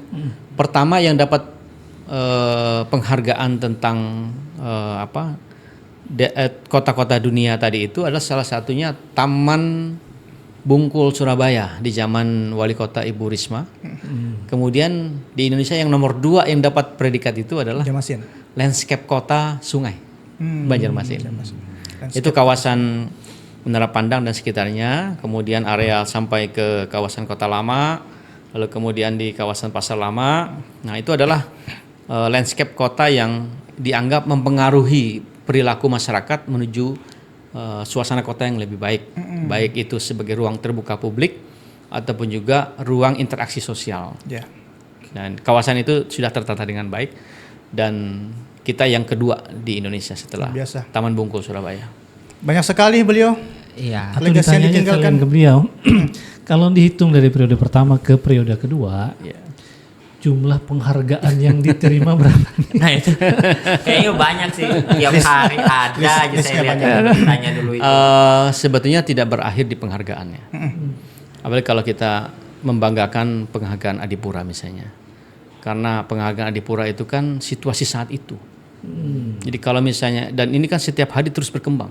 Pertama yang dapat penghargaan tentang kota-kota dunia tadi itu adalah salah satunya Taman Bungkul Surabaya di zaman wali kota Ibu Risma. Kemudian di Indonesia yang nomor 2 yang dapat predikat itu adalah landscape kota sungai Banjarmasin. Itu kawasan Menara Pandang dan sekitarnya, kemudian areal sampai ke kawasan Kota Lama, lalu kemudian di kawasan Pasar Lama. Nah itu adalah landscape kota yang dianggap mempengaruhi perilaku masyarakat menuju suasana kota yang lebih baik, baik itu sebagai ruang terbuka publik ataupun juga ruang interaksi sosial. Dan kawasan itu sudah tertata dengan baik, dan kita yang kedua di Indonesia setelah Taman Bungkul Surabaya. Banyak sekali beliau. Iya. Atau ditanya aja ke beliau, kalau dihitung dari periode pertama ke periode kedua, jumlah penghargaan yang diterima berapa? Nah itu kayaknya banyak sih, tiap hari ada aja saya lihat tanya dulu itu. Sebetulnya tidak berakhir di penghargaannya. Apalagi kalau kita membanggakan penghargaan Adipura misalnya, karena penghargaan Adipura itu kan situasi saat itu. Jadi kalau misalnya, dan ini kan setiap hari terus berkembang.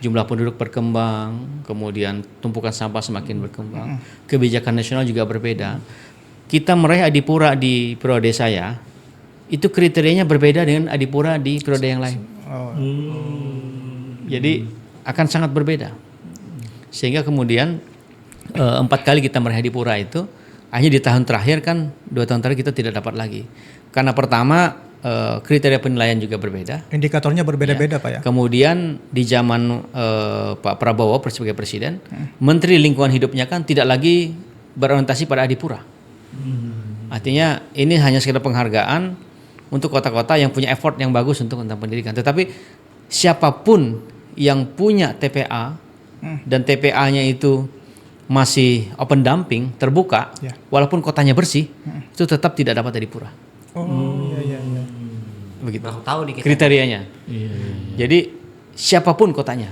Jumlah penduduk berkembang, kemudian tumpukan sampah semakin berkembang, kebijakan nasional juga berbeda. Kita meraih Adipura di periode saya, itu kriterianya berbeda dengan Adipura di periode yang lain. Jadi akan sangat berbeda. Sehingga kemudian 4 kali kita meraih Adipura itu, hanya di tahun terakhir kan 2 tahun terakhir kita tidak dapat lagi. Karena pertama kriteria penilaian juga berbeda. Indikatornya berbeda-beda Pak ya. Kemudian di zaman Pak Prabowo sebagai presiden, Menteri Lingkungan Hidupnya kan tidak lagi berorientasi pada Adipura. Artinya ini hanya sekedar penghargaan untuk kota-kota yang punya effort yang bagus untuk tentang pendidikan. Tetapi siapapun yang punya TPA dan TPA-nya itu masih open dumping, terbuka, walaupun kotanya bersih, itu tetap tidak dapat Adipura. Begitu. Tahu di kita. Kriterianya. Jadi siapapun kotanya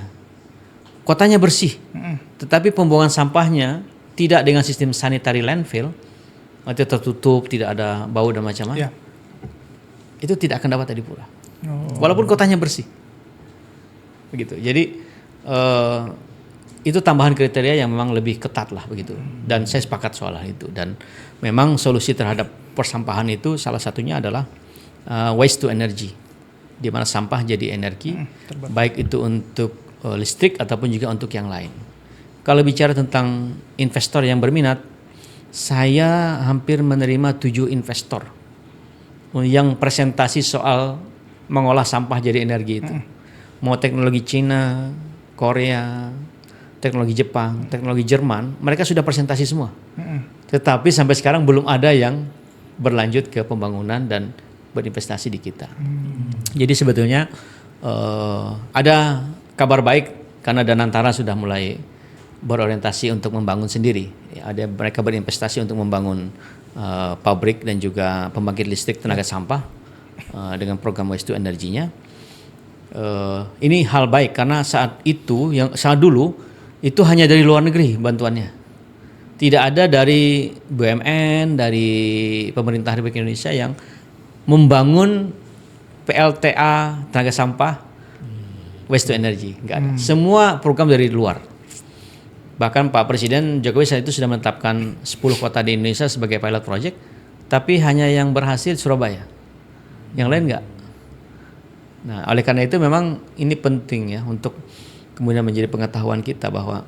bersih, tetapi pembuangan sampahnya tidak dengan sistem sanitary landfill, artinya tertutup, tidak ada bau dan macam-macam, itu tidak akan dapat Adipura. Walaupun kotanya bersih. Begitu. Jadi itu tambahan kriteria yang memang lebih ketat lah begitu. Dan saya sepakat soal itu. Dan memang solusi terhadap persampahan itu salah satunya adalah waste to energy, di mana sampah jadi energi, baik itu untuk listrik ataupun juga untuk yang lain. Kalau bicara tentang investor yang berminat, saya hampir menerima 7 investor yang presentasi soal mengolah sampah jadi energi itu. Mau teknologi Cina, Korea, teknologi Jepang, teknologi Jerman, mereka sudah presentasi semua. Tetapi sampai sekarang belum ada yang berlanjut ke pembangunan dan berinvestasi di kita. Jadi sebetulnya ada kabar baik karena Danantara sudah mulai berorientasi untuk membangun sendiri. Ada mereka berinvestasi untuk membangun pabrik dan juga pembangkit listrik tenaga sampah dengan program waste to energinya. Ini hal baik karena saat dulu itu hanya dari luar negeri bantuannya. Tidak ada dari BUMN, dari pemerintah Republik Indonesia yang membangun PLTA tenaga sampah waste to energy. Enggak ada. Semua program dari luar. Bahkan Pak Presiden Jokowi saat itu sudah menetapkan 10 kota di Indonesia sebagai pilot project, tapi hanya yang berhasil Surabaya. Yang lain enggak. Nah, oleh karena itu memang ini penting ya untuk kemudian menjadi pengetahuan kita bahwa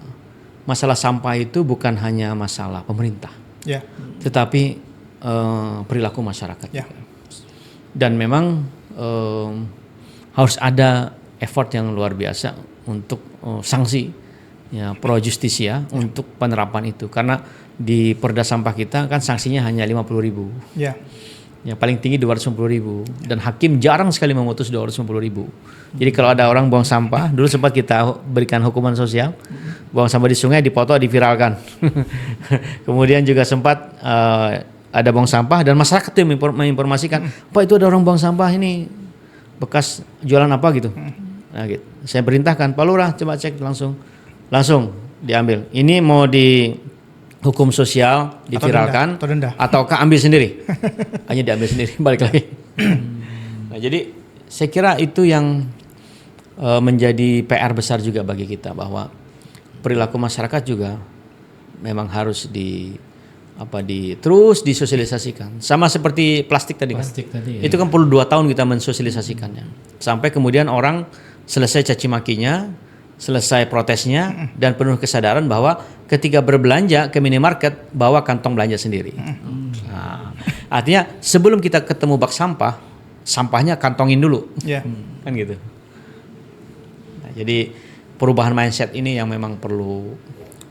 masalah sampah itu bukan hanya masalah pemerintah, tetapi perilaku masyarakat. Dan memang harus ada effort yang luar biasa untuk sanksi. Ya, pro justisia untuk penerapan itu karena di Perda sampah kita kan sanksinya hanya 50.000. Ya paling tinggi 250.000 dan hakim jarang sekali memutus 250.000. Jadi kalau ada orang buang sampah, dulu sempat kita berikan hukuman sosial, buang sampah di sungai dipoto diviralkan. Kemudian juga sempat ada buang sampah dan masyarakat itu menginformasikan, Pak itu ada orang buang sampah ini bekas jualan apa gitu. Nah, gitu. Saya perintahkan Pak Lurah coba cek langsung diambil. Ini mau dihukum sosial, diviralkan, ataukah ambil sendiri? Hanya diambil sendiri, balik lagi. Nah, jadi saya kira itu yang menjadi PR besar juga bagi kita bahwa perilaku masyarakat juga memang harus terus disosialisasikan. Sama seperti plastik tadi kan. Itu kan perlu 2 tahun kita mensosialisasikannya. Sampai kemudian orang selesai caci makinya, selesai protesnya dan penuh kesadaran bahwa ketika berbelanja ke minimarket bawa kantong belanja sendiri. Nah, artinya sebelum kita ketemu bak sampah, sampahnya kantongin dulu, kan gitu. Nah, jadi perubahan mindset ini yang memang perlu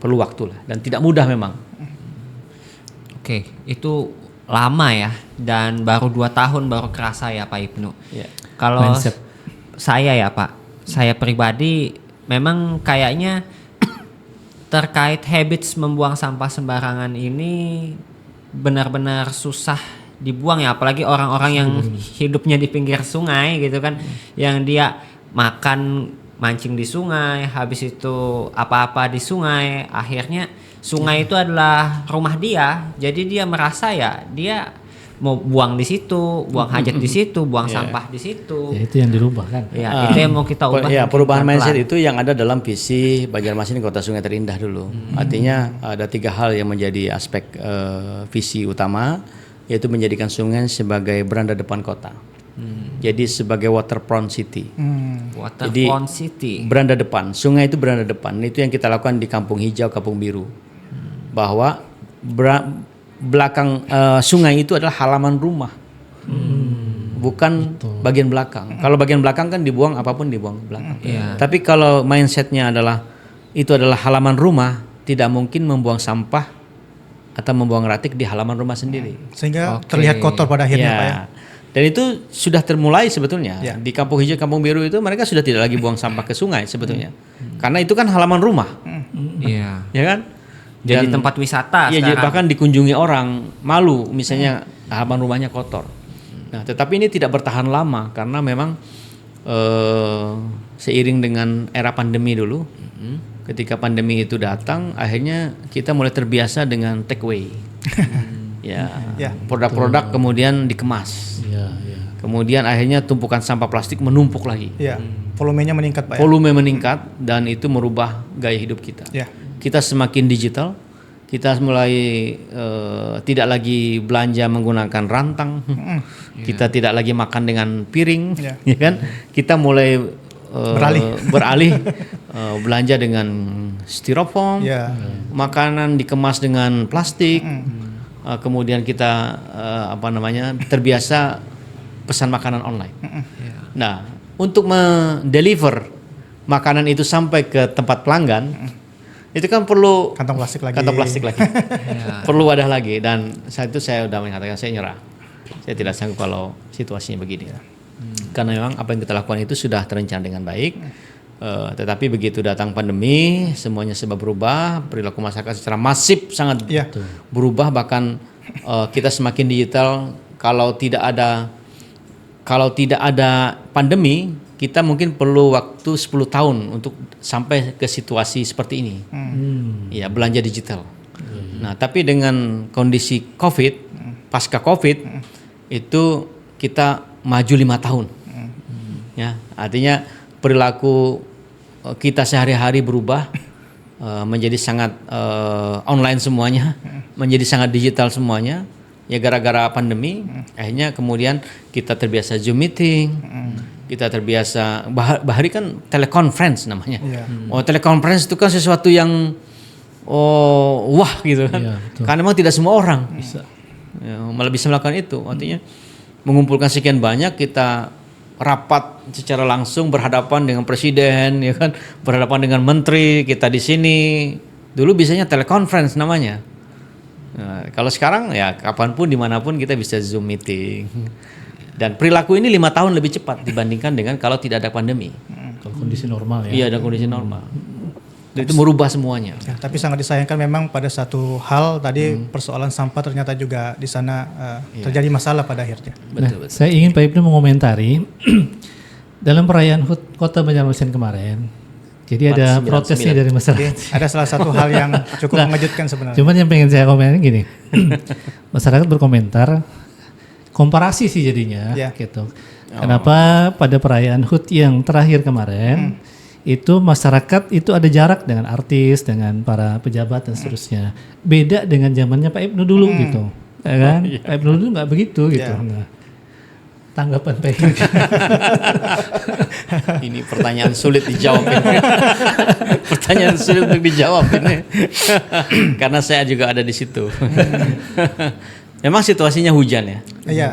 waktu lah dan tidak mudah memang. Oke, itu lama ya dan baru 2 tahun baru kerasa ya Pak Ibnu. Kalau saya ya Pak, saya pribadi memang kayaknya terkait habits membuang sampah sembarangan ini benar-benar susah dibuang ya, apalagi orang-orang yang hidupnya di pinggir sungai gitu kan, yang dia makan mancing di sungai, habis itu apa-apa di sungai, akhirnya sungai itu adalah rumah dia, jadi dia merasa ya dia mau buang di situ, buang hajat di situ, buang sampah di situ. Ya, itu yang dirubah kan. Ya, itu yang mau kita ubah. Ya, perubahan mindset itu yang ada dalam visi Banjarmasin Kota Sungai Terindah dulu. Artinya ada 3 hal yang menjadi aspek visi utama, yaitu menjadikan sungai sebagai beranda depan kota. Jadi sebagai waterfront city. Waterfront city. Beranda depan, sungai itu beranda depan. Itu yang kita lakukan di Kampung Hijau, Kampung Biru. Bahwa belakang sungai itu adalah halaman rumah, bukan bagian belakang. Kalau bagian belakang kan dibuang apapun dibuang ke belakang. Tapi kalau mindsetnya adalah itu adalah halaman rumah, tidak mungkin membuang sampah atau membuang ratik di halaman rumah sendiri. Sehingga terlihat kotor pada akhirnya Pak ya. Dan itu sudah termulai sebetulnya di Kampung Hijau, Kampung Biru itu mereka sudah tidak lagi buang sampah ke sungai sebetulnya, karena itu kan halaman rumah, ya kan? Jadi tempat wisata. Iya, bahkan dikunjungi orang, malu misalnya halaman rumahnya kotor. Nah, tetapi ini tidak bertahan lama karena memang seiring dengan era pandemi dulu, ketika pandemi itu datang, akhirnya kita mulai terbiasa dengan take away. Produk-produk kemudian dikemas. Kemudian akhirnya tumpukan sampah plastik menumpuk lagi. Volumenya meningkat Pak. Volume meningkat dan itu merubah gaya hidup kita. Kita semakin digital, kita mulai tidak lagi belanja menggunakan rantang, kita tidak lagi makan dengan piring, ya kan? Kita mulai beralih belanja dengan styrofoam, makanan dikemas dengan plastik, kemudian kita terbiasa pesan makanan online. Nah, untuk mendeliver makanan itu sampai ke tempat pelanggan, itu kan perlu kantong plastik lagi. Perlu wadah lagi, dan saat itu saya sudah mengatakan saya nyerah. Saya tidak sanggup kalau situasinya begini. Karena memang apa yang kita lakukan itu sudah terencana dengan baik, Tetapi begitu datang pandemi, semuanya serba berubah, perilaku masyarakat secara masif sangat berubah, bahkan kita semakin digital. Kalau tidak ada pandemi, kita mungkin perlu waktu 10 tahun untuk sampai ke situasi seperti ini. Ya, belanja digital. Nah, tapi dengan kondisi COVID, pasca COVID, itu kita maju 5 tahun. Ya, artinya perilaku kita sehari-hari berubah menjadi sangat online semuanya, menjadi sangat digital semuanya. Ya, gara-gara pandemi, akhirnya kemudian kita terbiasa Zoom meeting, kita terbiasa bahari kan teleconference namanya. Teleconference itu kan sesuatu yang wah gitu kan, karena memang tidak semua orang malah bisa melakukan itu. Artinya mengumpulkan sekian banyak, kita rapat secara langsung berhadapan dengan presiden, ya kan, berhadapan dengan menteri, kita di sini. Dulu biasanya teleconference namanya. Nah, kalau sekarang ya kapanpun dimanapun kita bisa Zoom meeting. Dan perilaku ini 5 tahun lebih cepat dibandingkan dengan kalau tidak ada pandemi. Kalau kondisi normal ya. Iya, ada kondisi normal. Itu merubah semuanya. Ya, tapi sangat disayangkan memang pada satu hal tadi persoalan sampah ternyata juga di sana terjadi masalah pada akhirnya. Betul. Saya ingin Pak Ibnu mengomentari dalam perayaan HUT Kota Banjarmasin kemarin. Jadi ada protesnya dari masyarakat. Ada salah satu hal yang cukup mengejutkan sebenarnya. Cuman yang pengen saya komentar gini, masyarakat berkomentar komparasi sih jadinya, gitu. Kenapa pada perayaan HUT yang terakhir kemarin? Itu masyarakat itu ada jarak dengan artis, dengan para pejabat dan seterusnya. Beda dengan zamannya Pak Ibnu dulu gitu, ya kan? Pak Ibnu dulu nggak begitu gitu. Nah, tanggapan Pak Ibnu. Ini pertanyaan sulit dijawab ini. Pertanyaan sulit untuk dijawab ini. Karena saya juga ada di situ. Memang situasinya hujan ya. Iya.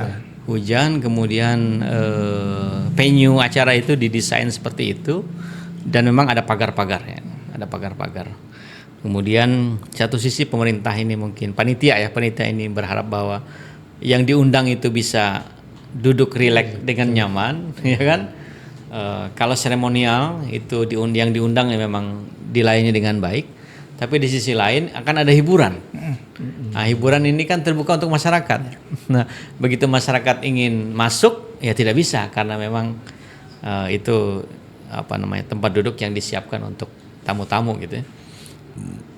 Hujan, kemudian venue acara itu didesain seperti itu. Dan memang ada pagar-pagar ya, ada pagar-pagar. Kemudian satu sisi pemerintah ini mungkin panitia ini berharap bahwa yang diundang itu bisa duduk rileks dengan nyaman, ya kan? Kalau seremonial itu yang diundang ya memang dilayani dengan baik. Tapi di sisi lain akan ada hiburan. Nah, hiburan ini kan terbuka untuk masyarakat. Nah, begitu masyarakat ingin masuk ya tidak bisa karena memang itu tempat duduk yang disiapkan untuk tamu-tamu gitu ya.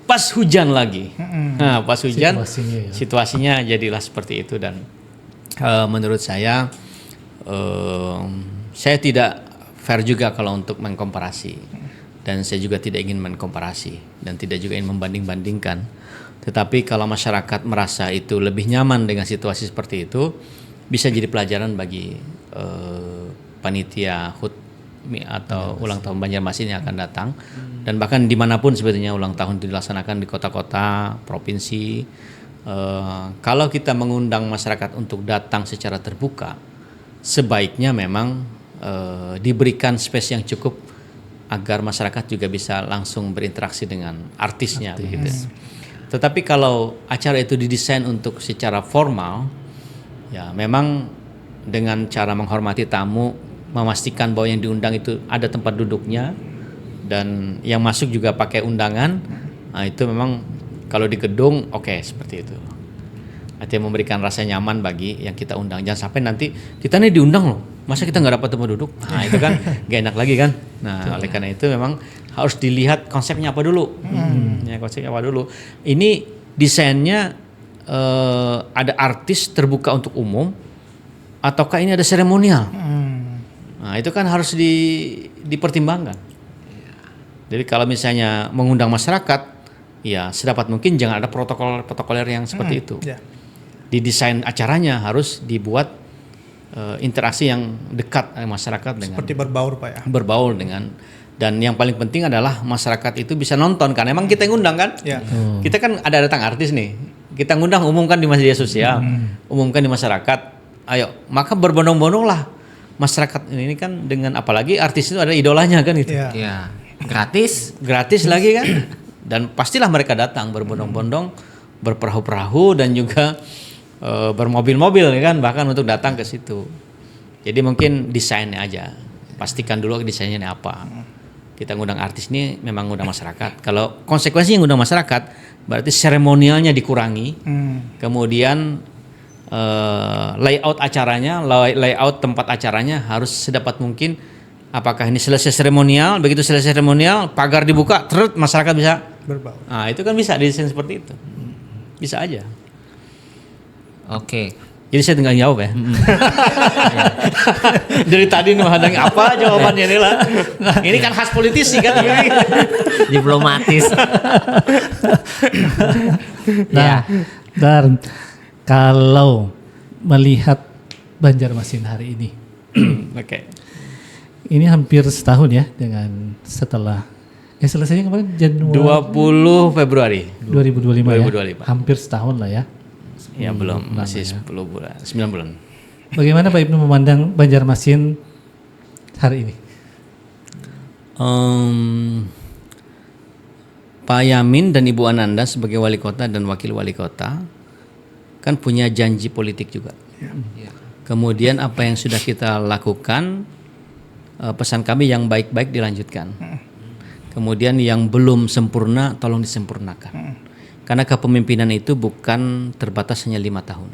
Pas hujan lagi. Nah, pas hujan situasinya jadilah seperti itu dan menurut saya tidak fair juga kalau untuk mengkomparasi. Dan saya juga tidak ingin mengkomparasi dan tidak juga ingin membanding-bandingkan. Tetapi kalau masyarakat merasa itu lebih nyaman dengan situasi seperti itu, bisa jadi pelajaran bagi panitia HUT atau ulang tahun Banjarmasin yang akan datang dan bahkan dimanapun sebetulnya ulang tahun itu dilaksanakan di kota-kota, provinsi. Kalau kita mengundang masyarakat untuk datang secara terbuka, sebaiknya memang diberikan space yang cukup agar masyarakat juga bisa langsung berinteraksi dengan artisnya begitu. Tetapi kalau acara itu didesain untuk secara formal, ya memang dengan cara menghormati tamu, memastikan bahwa yang diundang itu ada tempat duduknya dan yang masuk juga pakai undangan. Nah, itu memang kalau di gedung seperti itu. Artinya memberikan rasa nyaman bagi yang kita undang. Jangan sampai nanti kita nih diundang loh, masa kita nggak dapat tempat duduk? Nah, itu kan gak enak lagi kan. Nah, oleh karena itu memang harus dilihat konsepnya apa dulu. Ya, konsepnya apa dulu. Ini desainnya ada artis terbuka untuk umum ataukah ini ada seremonial? Nah, itu kan harus dipertimbangkan. Jadi kalau misalnya mengundang masyarakat, ya sedapat mungkin jangan ada protokoler yang seperti itu. Di desain acaranya harus dibuat interaksi yang dekat masyarakat dengan seperti berbaur Pak ya. Berbaur dengan, dan yang paling penting adalah masyarakat itu bisa nonton kan. Emang kita yang ngundang kan? Kita kan ada datang artis nih. Kita ngundang, umumkan di media sosial, umumkan di masyarakat. Ayo, maka berbondong-bondonglah masyarakat ini kan, dengan apalagi artis itu ada idolanya kan gitu. Iya. Gratis lagi kan. Dan pastilah mereka datang berbondong-bondong, berperahu-perahu dan juga bermobil-mobil ya kan, bahkan untuk datang ke situ. Jadi mungkin desainnya aja. Pastikan dulu desainnya apa. Kita ngundang artis ini memang ngundang masyarakat. Kalau konsekuensi ngundang masyarakat, berarti seremonialnya dikurangi. Kemudian layout acaranya, layout tempat acaranya harus sedapat mungkin. Apakah ini selesai seremonial, begitu selesai seremonial, pagar dibuka, masyarakat bisa berbau. Nah, itu kan bisa didesain seperti itu. Bisa aja. Oke. Jadi saya tinggal jawab ya. Dari tadi menghadang apa jawabannya nih lah. Ini kan khas politisi kan. Diplomatis. Nah, dan kalau melihat Banjarmasin hari ini, Oke. ini hampir setahun ya dengan setelah selesainya kemarin Januari 20 Februari 2025 ya. Hampir setahun lah ya. Ya belum, masih 10 bulan, 9 bulan. Bagaimana Pak Ibnu memandang Banjarmasin hari ini? Pak Yamin dan Ibu Ananda sebagai wali kota dan wakil wali kota kan punya janji politik juga. Kemudian apa yang sudah kita lakukan, pesan kami yang baik-baik dilanjutkan. Kemudian yang belum sempurna tolong disempurnakan. Karena kepemimpinan itu bukan terbatas hanya 5 tahun.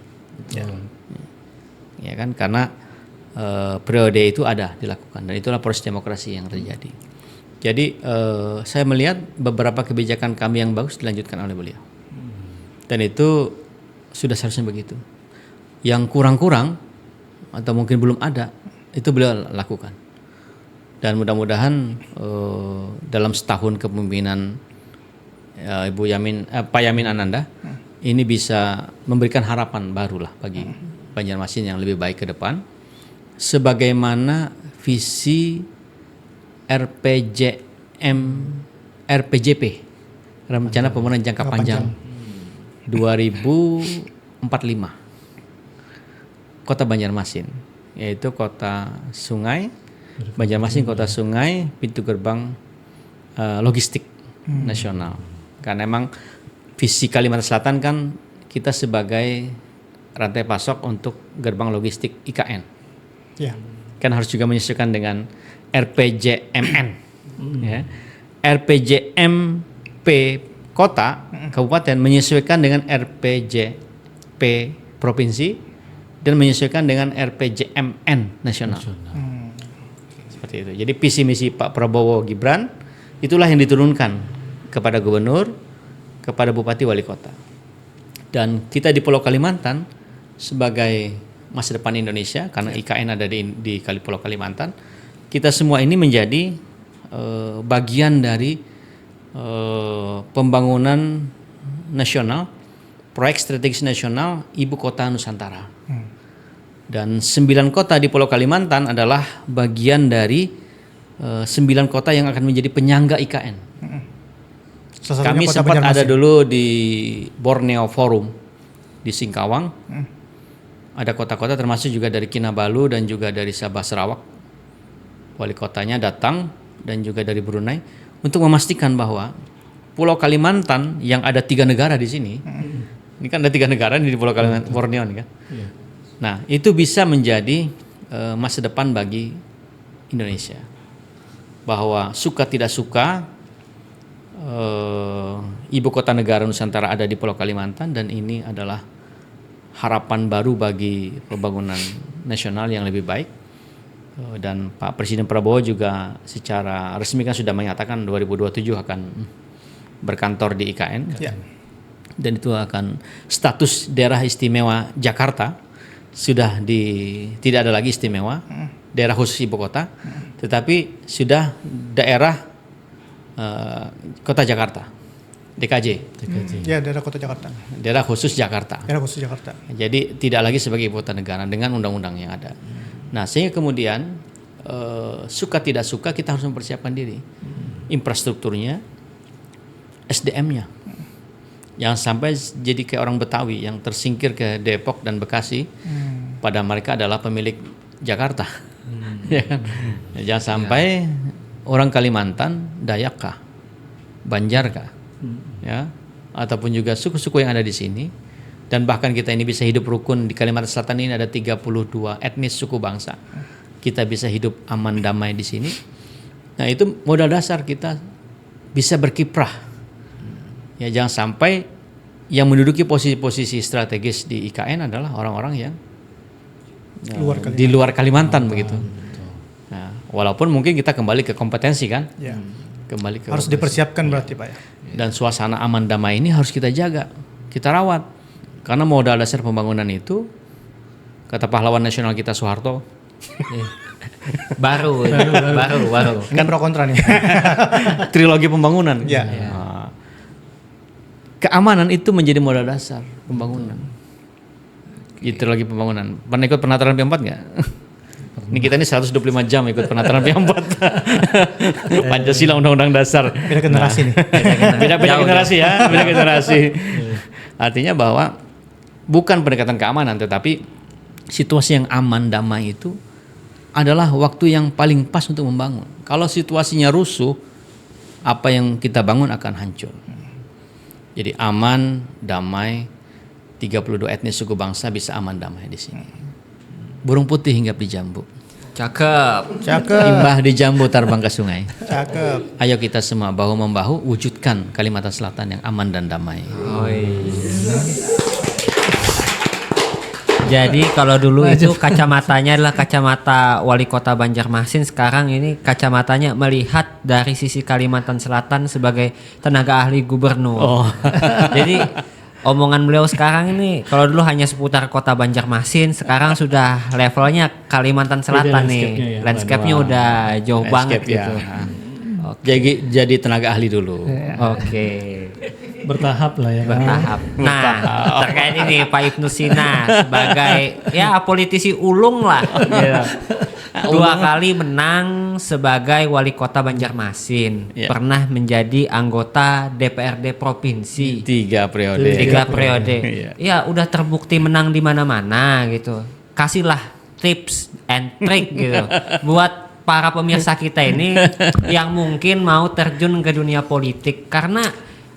Ya kan, karena periode itu ada dilakukan dan itulah proses demokrasi yang terjadi. Jadi saya melihat beberapa kebijakan kami yang bagus dilanjutkan oleh beliau. Dan itu sudah seharusnya begitu. Yang kurang-kurang atau mungkin belum ada itu beliau lakukan. Dan mudah-mudahan dalam setahun kepemimpinan Pak Yamin Ananda ini bisa memberikan harapan barulah bagi Banjarmasin yang lebih baik ke depan, sebagaimana visi RPJP, Rencana Pembangunan Jangka Panjang 2045 Kota Banjarmasin, yaitu kota sungai. Banjarmasin kota sungai, pintu gerbang logistik nasional. Karena memang visi Kalimantan Selatan kan kita sebagai rantai pasok untuk gerbang logistik IKN. Ya. Kan harus juga menyesuaikan dengan RPJMN. Ya. RPJMP kota, kabupaten menyesuaikan dengan RPJP provinsi dan menyesuaikan dengan RPJMN nasional. Seperti itu. Jadi visi misi Pak Prabowo Gibran itulah yang diturunkan kepada gubernur, kepada bupati wali kota. Dan kita di Pulau Kalimantan sebagai masa depan Indonesia, karena IKN ada di Pulau Kalimantan, kita semua ini menjadi bagian dari pembangunan nasional, proyek strategis nasional Ibu Kota Nusantara. Dan 9 kota di Pulau Kalimantan adalah bagian dari 9 kota yang akan menjadi penyangga IKN. Kami sempat ada dulu di Borneo Forum di Singkawang. Ada kota-kota termasuk juga dari Kinabalu dan juga dari Sabah Sarawak. Wali kotanya datang dan juga dari Brunei untuk memastikan bahwa Pulau Kalimantan yang ada 3 negara di sini. Ini kan ada 3 negara di Pulau Kalimantan, Borneo ini kan. Nah, itu bisa menjadi masa depan bagi Indonesia. Bahwa suka tidak suka ibu kota negara Nusantara ada di Pulau Kalimantan, dan ini adalah harapan baru bagi pembangunan nasional yang lebih baik. Dan Pak Presiden Prabowo juga secara resmi kan sudah menyatakan 2027 akan berkantor di IKN. Dan itu akan status daerah istimewa Jakarta sudah tidak ada lagi istimewa daerah khusus ibu kota, tetapi sudah daerah Kota Jakarta, DKJ. Ya, daerah Kota Jakarta. Daerah khusus Jakarta. Daerah khusus Jakarta. Jadi tidak lagi sebagai ibu kota negara dengan undang-undang yang ada. Nah, sehingga kemudian suka tidak suka kita harus mempersiapkan diri. Infrastrukturnya, SDM-nya. Jangan sampai jadi kayak orang Betawi yang tersingkir ke Depok dan Bekasi. Pada mereka adalah pemilik Jakarta. Jangan sampai orang Kalimantan, Dayak kah, Banjar kah, ya, ataupun juga suku-suku yang ada di sini, dan bahkan kita ini bisa hidup rukun di Kalimantan Selatan ini ada 32 etnis suku bangsa. Kita bisa hidup aman damai di sini. Nah itu modal dasar kita bisa berkiprah. Ya jangan sampai yang menduduki posisi-posisi strategis di IKN adalah orang-orang yang di luar Kalimantan begitu. Nah, walaupun mungkin kita kembali ke kompetensi kan, kembali ke harus dipersiapkan berarti Pak ya. Dan suasana aman damai ini harus kita jaga, kita rawat, karena modal dasar pembangunan itu kata pahlawan nasional kita Soeharto. baru. Kan pro kontra nih. Trilogi pembangunan. Ya. Nah, keamanan itu menjadi modal dasar pembangunan. Itu lagi pembangunan. Pernah ikut penataran P4 nggak? Ini kita ini 125 jam ikut penataran P4. Pancasila Undang-Undang Dasar. Beda generasi nih. Beda generasi ya, beda generasi. Artinya bahwa bukan pendekatan keamanan, tetapi situasi yang aman, damai itu adalah waktu yang paling pas untuk membangun. Kalau situasinya rusuh, apa yang kita bangun akan hancur. Jadi aman, damai, 32 etnis suku bangsa bisa aman damai di sini. Burung putih hinggap di jambu. Cakep. Limbah di jambu terbang ke sungai. Cakep. Ayo kita semua bahu-membahu wujudkan Kalimantan Selatan yang aman dan damai. Jadi kalau dulu itu kacamatanya adalah kacamata wali kota Banjarmasin, sekarang ini kacamatanya melihat dari sisi Kalimantan Selatan sebagai tenaga ahli gubernur. Jadi omongan beliau sekarang ini kalau dulu hanya seputar kota Banjarmasin, sekarang sudah levelnya Kalimantan Selatan nih. Landscape-nya udah jauh banget gitu. Jadi tenaga ahli dulu. Oke. Bertahap lah ya. Bertahap. Nah, terkait ini Pak Ibnu Sina sebagai ya politisi ulung lah. Gitu. 2 kali menang sebagai wali kota Banjarmasin. Pernah menjadi anggota DPRD provinsi. 3 periode. 3 periode. Ya udah terbukti menang di mana-mana gitu. Kasihlah tips and trick gitu buat para pemirsa kita ini yang mungkin mau terjun ke dunia politik, karena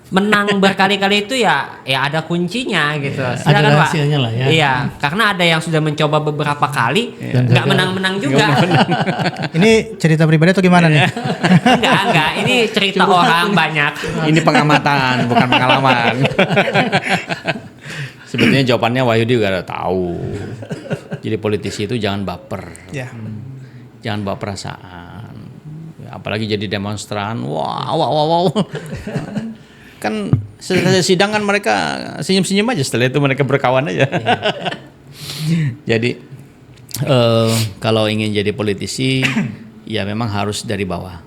menang berkali-kali itu ya ada kuncinya gitu. Silakan ada Pak. rahasianya lah ya. Iya, karena ada yang sudah mencoba beberapa kali nggak menang-menang juga. Ini cerita pribadi atau gimana nih? Enggak, ini cerita orang banyak. Ini pengamatan, bukan pengalaman. Sebetulnya jawabannya Wahyudi juga udah tahu. Jadi politisi itu jangan baper. Ya. Jangan bawa perasaan. Apalagi jadi demonstran. Wow. Kan selesai sidang kan mereka senyum-senyum aja, setelah itu mereka berkawan aja. Jadi kalau ingin jadi politisi ya memang harus dari bawah.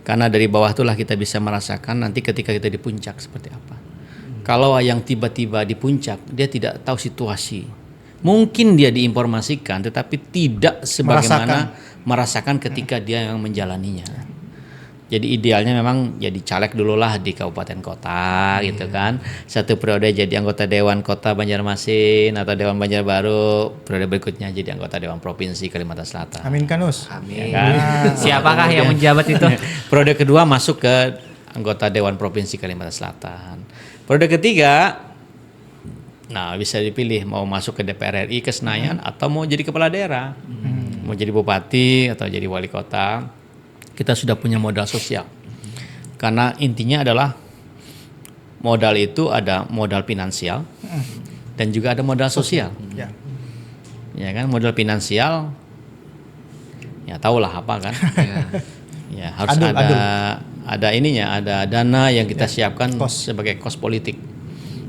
Karena dari bawah itulah kita bisa merasakan nanti ketika kita di puncak seperti apa. Kalau yang tiba-tiba di puncak dia tidak tahu situasi. Mungkin dia diinformasikan tetapi tidak sebagaimana merasakan ketika dia yang menjalaninya. Jadi idealnya memang jadi caleg dulu lah di kabupaten kota gitu kan. 1 periode jadi anggota Dewan Kota Banjarmasin atau Dewan Banjarbaru, periode berikutnya jadi anggota Dewan Provinsi Kalimantan Selatan. Amin Kanus. Amin. Ya kan? Siapakah yang menjabat itu? Periode kedua masuk ke anggota Dewan Provinsi Kalimantan Selatan. Periode ketiga bisa dipilih mau masuk ke DPR RI ke Senayan atau mau jadi kepala daerah. Mau jadi bupati atau jadi wali kota. Kita sudah punya modal sosial. Karena intinya adalah modal itu ada modal finansial dan juga ada modal sosial. Ya kan, modal finansial ya tahulah apa kan. Ya harus ada ininya, ada dana yang kita siapkan sebagai kos politik.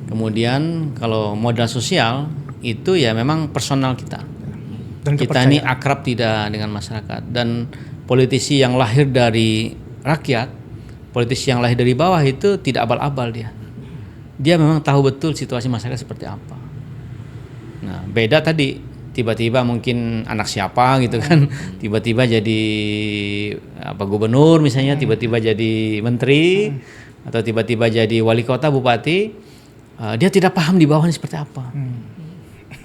Kemudian kalau modal sosial itu ya memang personal kita. Dan kita ini akrab tidak dengan masyarakat, dan politisi yang lahir dari rakyat, politisi yang lahir dari bawah itu tidak abal-abal dia. Dia memang tahu betul situasi masyarakat seperti apa. Nah, beda tadi tiba-tiba mungkin anak siapa gitu kan, tiba-tiba jadi gubernur misalnya, tiba-tiba jadi menteri atau tiba-tiba jadi wali kota, bupati, dia tidak paham di bawahnya seperti apa.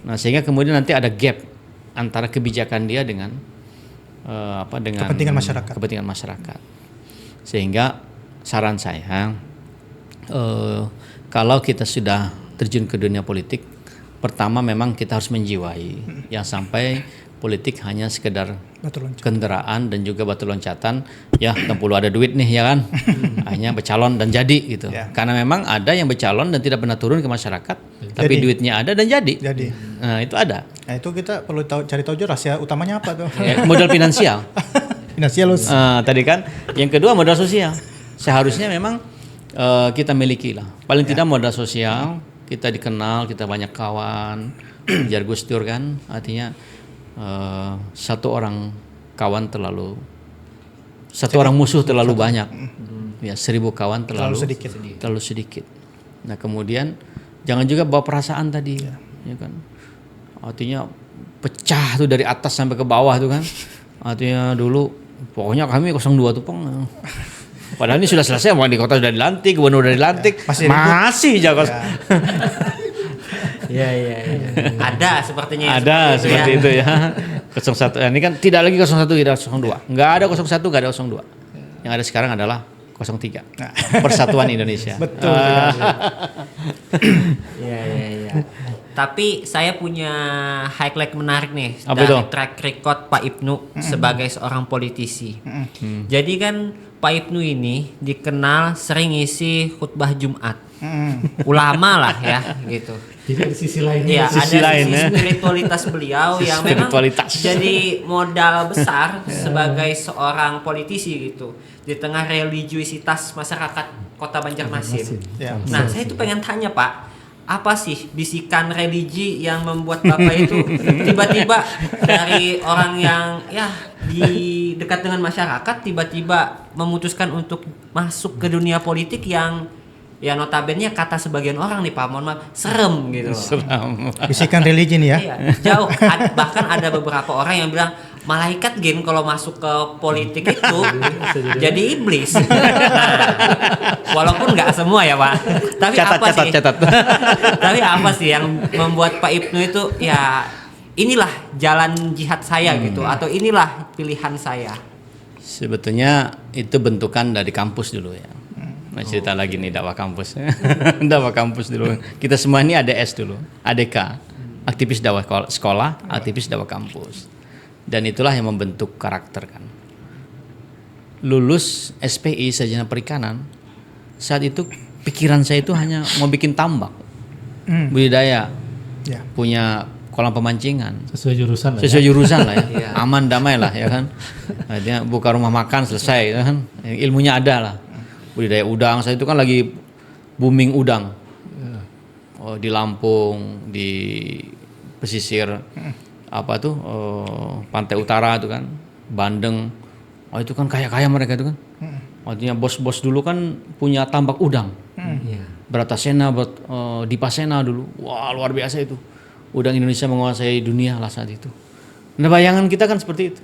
Nah, sehingga kemudian nanti ada gap antara kebijakan dia dengan dengan kepentingan masyarakat. Sehingga saran saya kalau kita sudah terjun ke dunia politik, Pertama memang kita harus menjiwai yang sampai politik hanya sekedar kendaraan dan juga batu loncatan. Ya, tak perlu ada duit nih ya kan. Hanya bercalon dan jadi gitu. Karena memang ada yang bercalon dan tidak pernah turun ke masyarakat, tapi duitnya ada dan jadi. Nah, itu ada. Nah, itu kita perlu cari tahu juga rahasia utamanya apa tuh. Modal finansial. Finansialus. Tadi kan. Yang kedua modal sosial. Seharusnya memang kita miliki lah. Paling tidak modal sosial, kita dikenal, kita banyak kawan. Jar Gus Dur kan, artinya satu orang kawan satu orang musuh terlalu banyak. Ya, 1000 kawan terlalu sedikit. Nah, kemudian jangan juga bawa perasaan tadi, ya kan. Artinya pecah tuh dari atas sampai ke bawah tuh kan. Artinya dulu pokoknya kami 02 tuh padahal ini sudah selesai, wali kota sudah dilantik, gubernur sudah dilantik, masih jago. Iya. Ada sepertinya. Ada seperti itu ya. 01 ini kan tidak lagi 01 tidak 02. Enggak ada 01, enggak ada 02. Yang ada sekarang adalah 03. Persatuan Indonesia. Betul. Iya. Tapi saya punya highlight menarik nih apa dari itu? track record Pak Ibnu sebagai seorang politisi. Jadi kan Pak Ibnu ini dikenal sering ngisi khutbah Jumat. Ulama lah ya gitu. Jadi ada sisi lainnya. Iya, ada sisi spiritualitas beliau yang memang jadi modal besar sebagai seorang politisi gitu di tengah religiusitas masyarakat Kota Banjarmasin. Nah, saya itu pengen tanya Pak, apa sih bisikan religi yang membuat Bapak itu tiba-tiba dari orang yang ya di dekat dengan masyarakat tiba-tiba memutuskan untuk masuk ke dunia politik yang ya notabene kata sebagian orang nih Pak, mohon maaf, serem gitu. Serem. Bisikan religi nih ya. Iya, jauh. Bahkan ada beberapa orang yang bilang malaikat gen kalau masuk ke politik itu jadi iblis. Nah, walaupun nggak semua ya Pak. Tapi catat. Tapi apa sih yang membuat Pak Ibnu itu ya inilah jalan jihad saya gitu, atau inilah pilihan saya? Sebetulnya itu bentukan dari kampus dulu ya. Nah, cerita lagi nih dakwah kampus. Dakwah kampus dulu. Kita semua ini ADS dulu, ADK, aktivis dakwah sekolah, aktivis dakwah kampus. Dan itulah yang membentuk karakter kan. Lulus SPI Sarjana Perikanan, saat itu pikiran saya itu hanya mau bikin tambak, budidaya, punya kolam pemancingan. Sesuai jurusan lah ya. Aman damai lah ya kan. Artinya buka rumah makan selesai ya kan. Ilmunya ada lah. Budidaya udang, saya itu kan lagi booming udang. Di Lampung, di pesisir pantai utara itu kan, Bandeng. Itu kan kaya-kaya mereka itu kan. Artinya bos-bos dulu kan punya tambak udang. Bratasena, Dipasena dulu. Wah, luar biasa itu. Udang Indonesia menguasai dunia lah saat itu. Nah, bayangan kita kan seperti itu.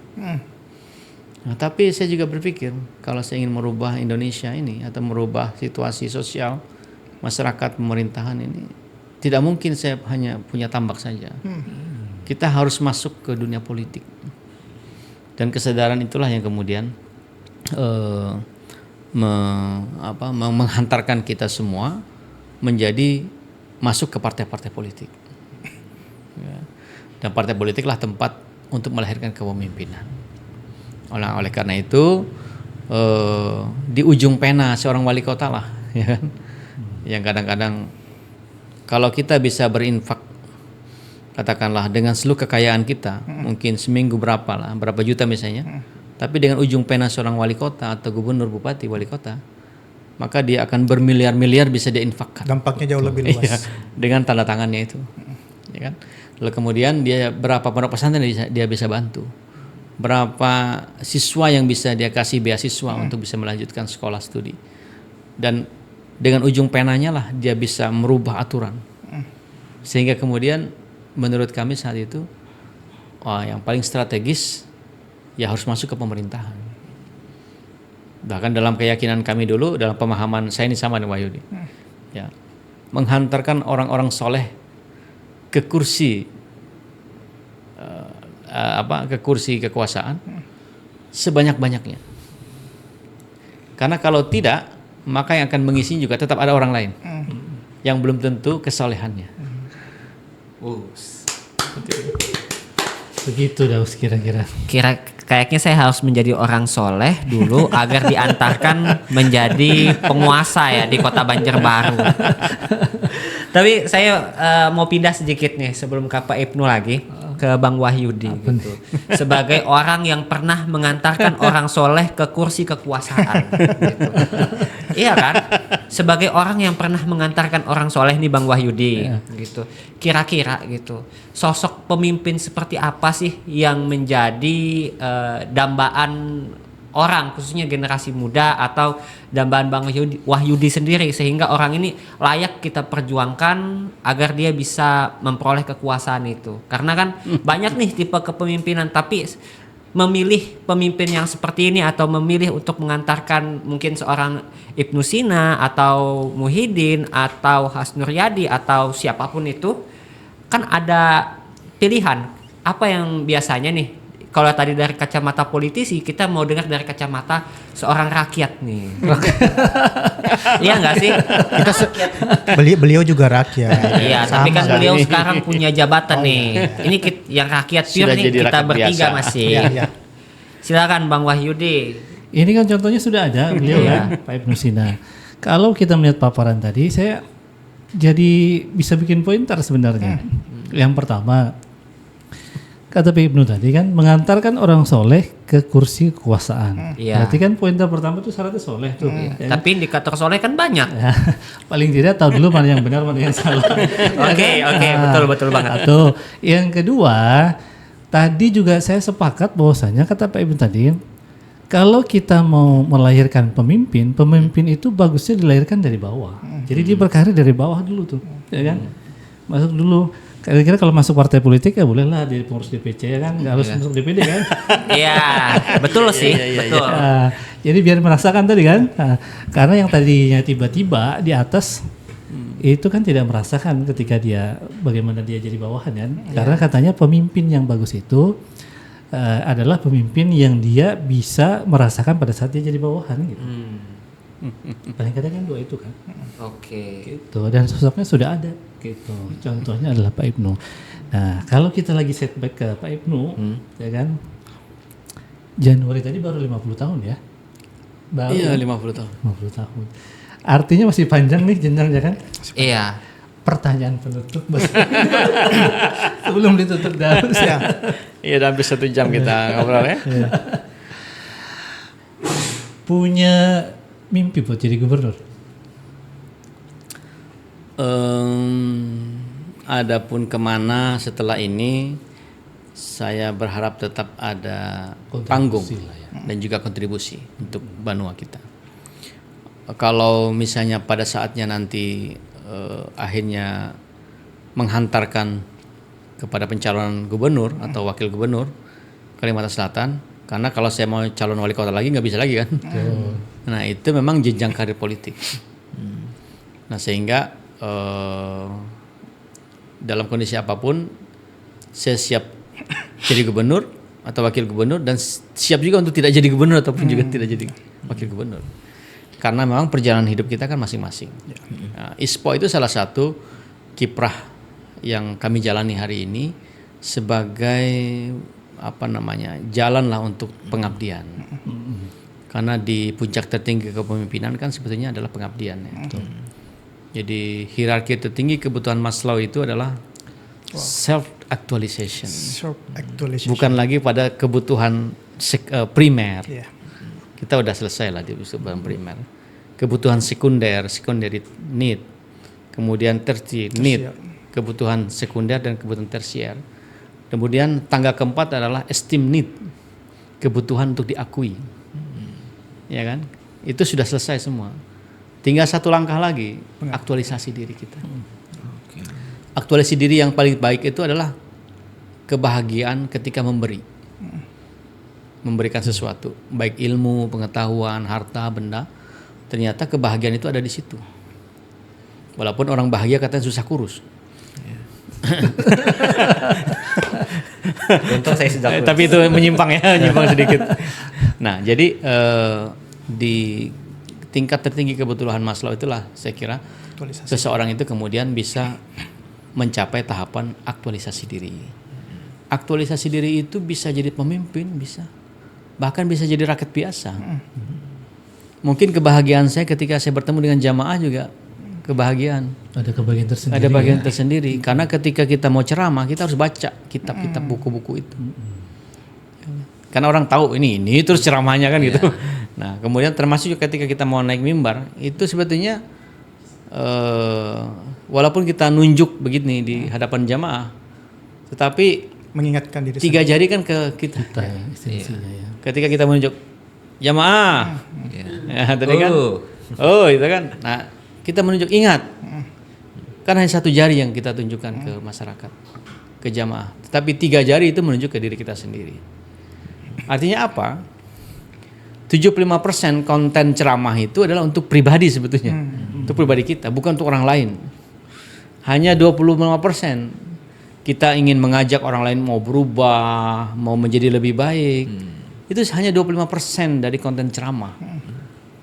Nah, tapi saya juga berpikir kalau saya ingin merubah Indonesia ini atau merubah situasi sosial masyarakat pemerintahan ini, tidak mungkin saya hanya punya tambak saja. Kita harus masuk ke dunia politik. Dan kesadaran itulah yang kemudian menghantarkan kita semua menjadi masuk ke partai-partai politik. Dan partai politiklah tempat untuk melahirkan kepemimpinan. Oleh karena itu di ujung pena seorang wali kota lah, ya kan? Yang kadang-kadang kalau kita bisa berinfak, katakanlah dengan seluruh kekayaan kita, mungkin seminggu berapa juta misalnya, tapi dengan ujung pena seorang wali kota atau gubernur, bupati, wali kota, maka dia akan bermiliar-miliar bisa dia infakkan. Dampaknya jauh lebih luas. Dengan tanda tangannya itu, ya kan? Lalu kemudian dia berapa pondok pesantren dia bisa bantu. Berapa siswa yang bisa dia kasih beasiswa untuk bisa melanjutkan sekolah studi. Dan dengan ujung penanya lah dia bisa merubah aturan. Sehingga kemudian menurut kami saat itu yang paling strategis ya harus masuk ke pemerintahan. Bahkan dalam keyakinan kami dulu, dalam pemahaman saya ini sama nih Wahyudi. Ya, menghantarkan orang-orang soleh ke kursi ke kursi kekuasaan sebanyak-banyaknya. Karena kalau tidak, maka yang akan mengisi juga tetap ada orang lain yang belum tentu kesolehannya. Begitu Daus kira-kira. Kayaknya saya harus menjadi orang soleh dulu agar diantarkan menjadi penguasa ya di kota Banjarbaru. Tapi saya mau pindah sedikit nih sebelum ke Pak Ibnu lagi ke Bang Wahyudi gitu. Sebagai orang yang pernah mengantarkan orang soleh ke kursi kekuasaan gitu. Iya kan? Sebagai orang yang pernah mengantarkan orang soleh nih Bang Wahyudi gitu. Kira-kira gitu. Sosok pemimpin seperti apa sih yang menjadi dambaan orang khususnya generasi muda atau dambaan Bang Wahyudi sendiri sehingga orang ini layak kita perjuangkan agar dia bisa memperoleh kekuasaan itu. Karena kan banyak nih tipe kepemimpinan tapi memilih pemimpin yang seperti ini atau memilih untuk mengantarkan mungkin seorang Ibnu Sina atau Muhyiddin atau Hasnur Yadi atau siapapun itu kan ada pilihan. Apa yang biasanya nih kalau tadi dari kacamata politisi, kita mau dengar dari kacamata seorang rakyat nih. Iya nggak sih? Beliau juga rakyat. Iya, tapi kan beliau sekarang punya jabatan nih. Ini yang rakyat pure nih kita bertiga biasa. Masih. Ya. Silakan Bang Wahyudi. Ini kan contohnya sudah ada beliau ya, Pak Ibnu Sina. Kalau kita melihat paparan tadi, saya jadi bisa bikin pointer sebenarnya. Yang pertama, kata Pak Ibnu tadi kan mengantarkan orang soleh ke kursi kekuasaan. Berarti kan pointer pertama itu syaratnya soleh tuh. Ya. Tapi indikator soleh kan banyak. Ya, paling tidak tahu dulu mana yang benar mana yang salah. Oke, betul banget. Atau yang kedua, tadi juga saya sepakat bahwasanya kata Pak Ibnu tadi, kalau kita mau melahirkan pemimpin itu bagusnya dilahirkan dari bawah. Jadi dia berkarir dari bawah dulu tuh, ya kan? Masuk dulu. Kira-kira kalau masuk partai politik ya bolehlah jadi pengurus DPC ya kan, nggak harus masuk DPD kan? Iya, betul sih, betul. Jadi biar merasakan tadi kan, karena yang tadinya tiba-tiba di atas itu kan tidak merasakan ketika dia bagaimana dia jadi bawahan kan? Karena katanya pemimpin yang bagus itu adalah pemimpin yang dia bisa merasakan pada saat dia jadi bawahan gitu. Paling kadang kan dua itu kan. Oke. Gitu. Dan sosoknya sudah ada gitu. Contohnya adalah Pak Ibnu. Nah, kalau kita lagi setback ke Pak Ibnu, ya kan? Januari tadi baru 50 tahun ya. Iya, 50 tahun. 50 tahun. Artinya masih panjang nih jenjangnya kan? Iya. Pertanyaan penutup sebelum ditutup Daus ya. Iya, udah hampir 1 jam kita ngobrol ya. Punya mimpi buat jadi gubernur? Adapun kemana setelah ini, saya berharap tetap ada panggung dan juga kontribusi untuk Banua kita. Kalau misalnya pada saatnya nanti akhirnya menghantarkan kepada pencalonan gubernur atau wakil gubernur Kalimantan Selatan, karena kalau saya mau calon wali kota lagi nggak bisa lagi kan. Nah itu memang jenjang karir politik. Nah sehingga dalam kondisi apapun saya siap jadi gubernur atau wakil gubernur dan siap juga untuk tidak jadi gubernur ataupun juga tidak jadi wakil gubernur. Karena memang perjalanan hidup kita kan masing-masing. Nah, ISPO itu salah satu kiprah yang kami jalani hari ini sebagai jalan lah untuk pengabdian. Karena di puncak tertinggi kepemimpinan kan sebetulnya adalah pengabdian ya. Jadi hierarki tertinggi kebutuhan Maslow itu adalah self actualization. Bukan lagi pada kebutuhan primer. Kita udah selesai lah di kebutuhan primer. Kebutuhan secondary need. Kemudian tertiary need, kebutuhan sekunder dan kebutuhan tersier. Kemudian tangga keempat adalah esteem need, kebutuhan untuk diakui. Ya kan? Itu sudah selesai semua. Tinggal satu langkah lagi, aktualisasi diri kita. Aktualisasi diri yang paling baik itu adalah kebahagiaan ketika memberikan sesuatu, baik ilmu, pengetahuan, harta, benda. Ternyata kebahagiaan itu ada di situ. Walaupun orang bahagia katanya susah kurus. Untung saya sudah tapi itu menyimpang sedikit. Nah, jadi di tingkat tertinggi kebutuhan Maslow itulah saya kira seseorang itu kemudian bisa mencapai tahapan aktualisasi diri. Aktualisasi diri itu bisa jadi pemimpin, bisa. Bahkan bisa jadi rakyat biasa. Mungkin kebahagiaan saya ketika saya bertemu dengan jamaah juga kebahagiaan. Ada kebahagiaan tersendiri. Ada bagian tersendiri. Karena ketika kita mau ceramah, kita harus baca kitab-kitab buku-buku itu. Karena orang tahu ini terus ceramahnya kan gitu. Nah, kemudian termasuk juga ketika kita mau naik mimbar, itu sebetulnya walaupun kita nunjuk begini di hadapan jamaah, tetapi mengingatkan diri 3 jari kan ke kita. Ya. Ketika kita menunjuk jamaah, ya, tadi kan, itu kan. Nah, kita menunjuk ingat, kan hanya 1 jari yang kita tunjukkan ke masyarakat, ke jamaah. Tetapi 3 jari itu menunjuk ke diri kita sendiri. Artinya apa? 75% konten ceramah itu adalah untuk pribadi sebetulnya, untuk pribadi kita, bukan untuk orang lain. Hanya 25% kita ingin mengajak orang lain mau berubah, mau menjadi lebih baik. Itu hanya 25% dari konten ceramah.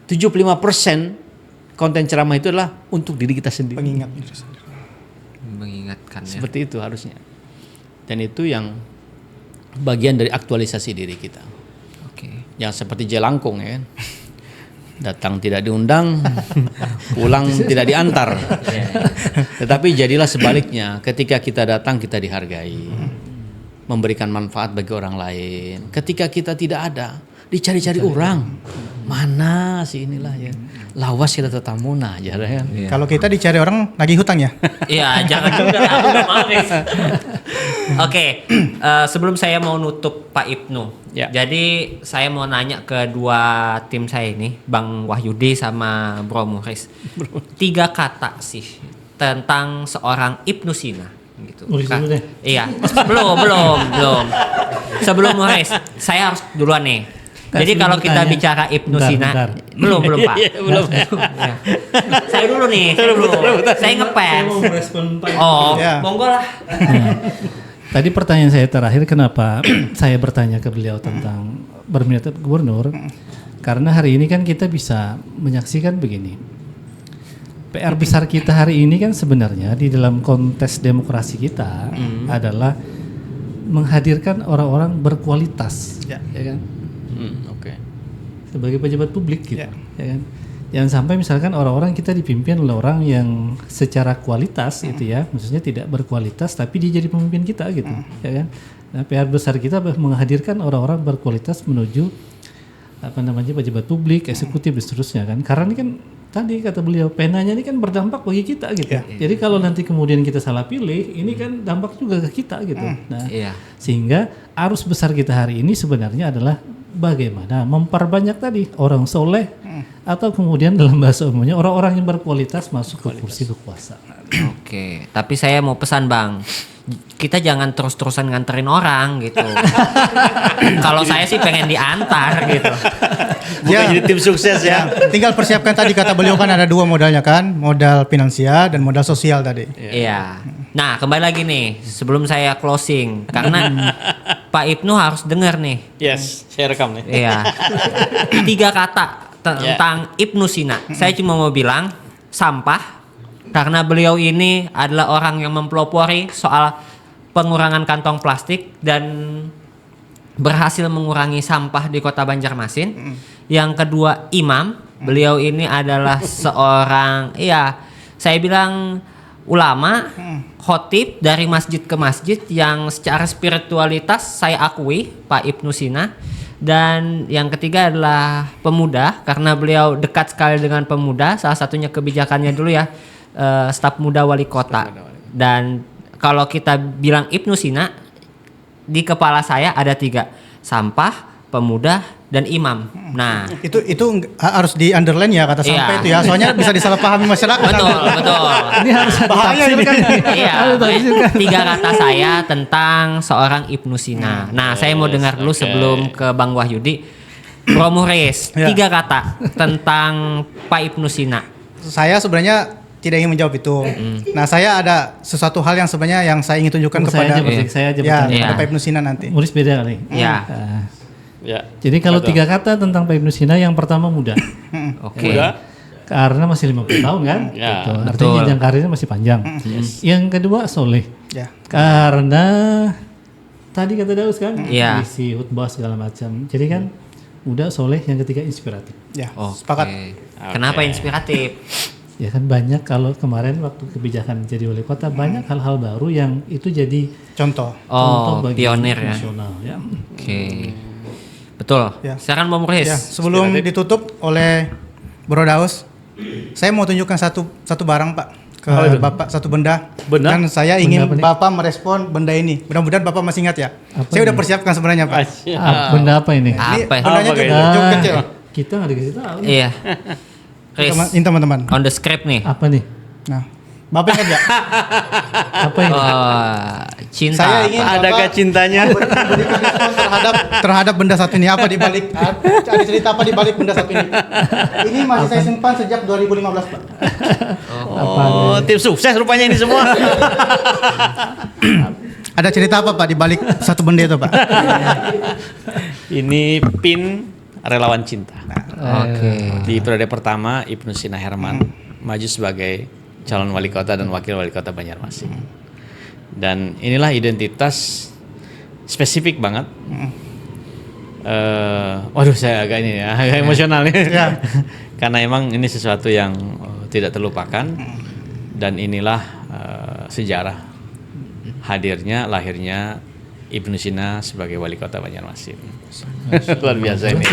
75% konten ceramah itu adalah untuk diri kita sendiri. Pengingat diri sendiri. Mengingatkan ya. Seperti itu harusnya. Dan itu yang bagian dari aktualisasi diri kita. Yang seperti jelangkung ya kan. Datang tidak diundang, pulang tidak diantar. Tetapi jadilah sebaliknya, ketika kita datang kita dihargai, memberikan manfaat bagi orang lain. Ketika kita tidak ada, dicari-cari orang. Mana sih inilah ya. Lawas kita tetamunah aja kan. Kalau kita dicari orang lagi hutang ya. Iya, jangan juga lah, aku nggak mau guys. Oke, sebelum saya mau nutup Pak Ibnu, jadi saya mau nanya ke 2 tim saya ini, Bang Wahyudi sama Bro Muhriz. 3 kata sih tentang seorang Ibnu Sina gitu. Iya, belum. Sebelum Muhriz, saya harus duluan nih. Jadi kalau kita bicara Ibnu Sina, belum Pak. Belum. Ya. Saya dulu nih, saya ngefans. Monggo lah. Tadi pertanyaan saya terakhir, kenapa saya bertanya ke beliau tentang berminat gubernur? Karena hari ini kan kita bisa menyaksikan begini. PR besar kita hari ini kan sebenarnya di dalam kontes demokrasi kita adalah menghadirkan orang-orang berkualitas, ya kan? Sebagai pejabat publik gitu, ya kan? Jangan sampai misalkan orang-orang kita dipimpin oleh orang yang secara kualitas itu ya, maksudnya tidak berkualitas tapi dia jadi pemimpin kita gitu, ya kan? Nah, PR besar kita menghadirkan orang-orang berkualitas menuju pejabat publik, eksekutif dan seterusnya kan. Karena ini kan tadi kata beliau, penanya ini kan berdampak bagi kita gitu. Jadi kalau nanti kemudian kita salah pilih, ini kan dampak juga ke kita gitu. Nah, sehingga arus besar kita hari ini sebenarnya adalah bagaimana memperbanyak tadi orang soleh atau kemudian dalam bahasa umumnya orang-orang yang berkualitas masuk ke kursi kekuasaan. Oke, tapi saya mau pesan Bang, kita jangan terus-terusan nganterin orang gitu. Kalau saya sih pengen diantar gitu. Bukan jadi tim sukses ya. Tinggal persiapkan tadi kata beliau kan ada 2 modalnya kan, modal finansial dan modal sosial tadi. Iya. Nah, kembali lagi nih sebelum saya closing karena Pak Ibnu harus dengar nih. Yes, saya rekam nih. Iya. 3 kata tentang Ibnu Sina. Saya cuma mau bilang sampah. Karena beliau ini adalah orang yang mempelopori soal pengurangan kantong plastik dan berhasil mengurangi sampah di Kota Banjarmasin. Yang kedua, imam. Beliau ini adalah seorang, saya bilang ulama, khotib dari masjid ke masjid yang secara spiritualitas saya akui, Pak Ibnu Sina. Dan yang ketiga adalah pemuda, karena beliau dekat sekali dengan pemuda. Salah satunya kebijakannya dulu ya. Staf muda wali kota. Dan kalau kita bilang Ibnu Sina, di kepala saya ada 3, sampah, pemuda, dan imam. Nah, itu harus di underline ya kata sampah itu ya, soalnya bisa disalahpahami masyarakat. Betul. Ini harus bahaya ini kan. Iya, 3 kata saya tentang seorang Ibnu Sina. Nah, saya mau dengar dulu sebelum ke Bang Wahyudi. Bro Muhriz, 3 kata tentang Pak Ibnu Sina. Saya sebenarnya tidak ingin menjawab itu. Nah, saya ada sesuatu hal yang sebenarnya yang saya ingin tunjukkan kepada saya aja Pak Ibnu Sina nanti. Muris beda kali. Ya. Jadi kalau 3 kata tentang Pak Ibnu Sina, yang pertama muda. Oke. karena masih 50 tahun kan. Ya, gitu. Artinya jenjang karirnya masih panjang. Yang kedua soleh. Ya. Karena tadi kata Daus kan, Iya. isi khutbah segala macam. Jadi kan udah soleh, yang ketiga inspiratif. Ya, Oke. sepakat. Kenapa inspiratif? Ya kan banyak kalau kemarin waktu kebijakan jadi wali kota banyak hal-hal baru yang itu jadi Contoh. Oh, bagi pionir ya. nasional ya. Oke. Betul. Ya. Silakan Bang Mukhlis. Ya, sebelum ditutup oleh Bro Daus, saya mau tunjukkan satu barang Pak ke Bapak, satu benda. Benda? Dan saya ingin Benda apa nih? Bapak merespon benda ini. Mudah-mudahan Bapak masih ingat ya. Apa Saya ini? udah persiapkan sebenarnya Pak. Benda apa ini? Ini Apa? bendanya Apa juga kecil. Kita nggak dikasih tahu. Iya. Chris, Ini teman-teman. on the script nih. Apa nih? Nah, Bapak ingat ya? Apa ini? Cinta. Saya ingin Adakah Bapak cintanya? memberikan respon terhadap benda satu ini. Apa di balik? Ada cerita apa di balik benda satu ini? Ini masih saya simpan sejak 2015 Pak. Oh, tim sukses rupanya ini semua. Ada cerita apa Pak di balik satu benda itu Pak? Ini pin relawan cinta. Oke. Di periode pertama Ibnu Sina Herman maju sebagai calon wali kota dan wakil wali kota Banjarmasin. Dan inilah identitas spesifik banget. Waduh, saya agak ini ya, agak emosional nih. Karena emang ini sesuatu yang tidak terlupakan. Dan inilah sejarah hadirnya, lahirnya Ibnu Sina sebagai wali kota Banjarmasin. Luar biasa ini.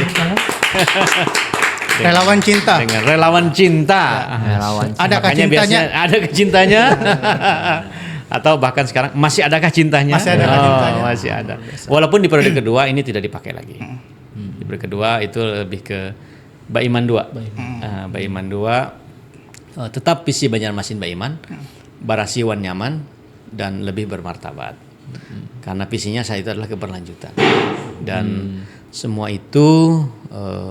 Relawan cinta. Dengan relawan cinta. Relawan cinta. Adakah Makanya cintanya? biasanya ada cintanya. Atau bahkan sekarang masih adakah cintanya? Masih adakah cintanya? Masih ada. Walaupun di periode kedua ini tidak dipakai lagi. Di periode kedua itu lebih ke Baiman 2. Baiman 2 tetap visi Banjarmasin Baiman, Barasi Wan Nyaman dan lebih bermartabat. Karena visinya saya itu adalah keberlanjutan. Dan semua itu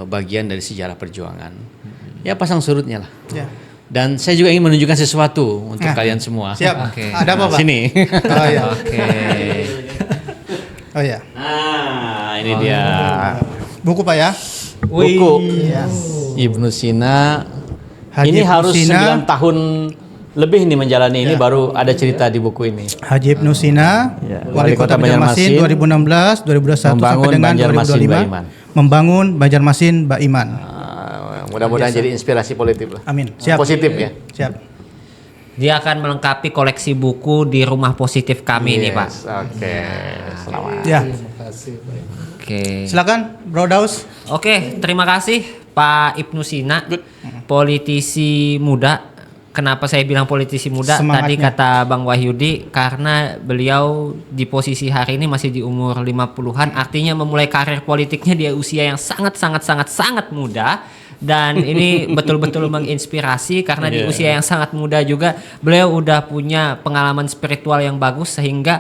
bagian dari sejarah perjuangan. Ya pasang surutnya lah. Ya. Dan saya juga ingin menunjukkan sesuatu untuk kalian semua. Siap. Oke. Ada apa Pak? Sini. Oh ya. Oke. Oh ya. Nah, ini dia. Buku Pak ya. Buku Iya. Ibnu Sina. Haji Ini Ibnu harus Sina. 9 tahun lebih nih menjalani ini baru ada cerita di buku ini. Haji Ibnu Sina, Ya. Wali Kota Banjarmasin 2016, 2021 sampai Membangun dengan Banjarmasin 2025. Baiman. Membangun Banjarmasin Baiman. Mudah-mudahan jadi inspirasi politik lah. Amin. Siap. Positif ya. Siap. Dia akan melengkapi koleksi buku di rumah positif kami nih Pak. Oke. Selamat. Ya. Oke. Silakan Bro Daus. Oke, terima kasih Pak Ibnu Sina, politisi muda. Kenapa saya bilang politisi muda? Semangatnya. Tadi kata Bang Wahyudi, karena beliau di posisi hari ini masih di umur 50-an, artinya memulai karir politiknya di usia yang sangat muda. Dan ini betul-betul menginspirasi karena di usia yang sangat muda juga beliau udah punya pengalaman spiritual yang bagus sehingga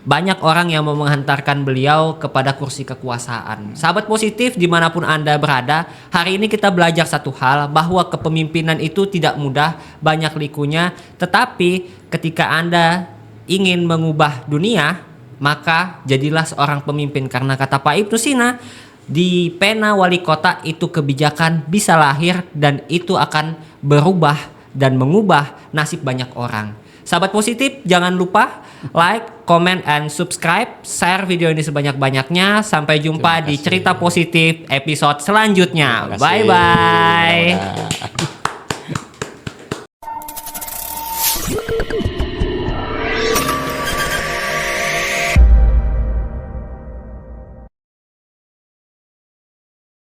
banyak orang yang mau menghantarkan beliau kepada kursi kekuasaan. Sahabat positif dimanapun Anda berada, hari ini kita belajar satu hal, bahwa kepemimpinan itu tidak mudah, banyak likunya. Tetapi ketika Anda ingin mengubah dunia, maka jadilah seorang pemimpin. Karena kata Pak Ibnu Sina, di pena wali kota itu kebijakan bisa lahir dan itu akan berubah dan mengubah nasib banyak orang. Sahabat positif, jangan lupa like, comment, and subscribe. Share video ini sebanyak-banyaknya. Sampai jumpa di Cerita Positif episode selanjutnya. Terima kasih. Bye-bye.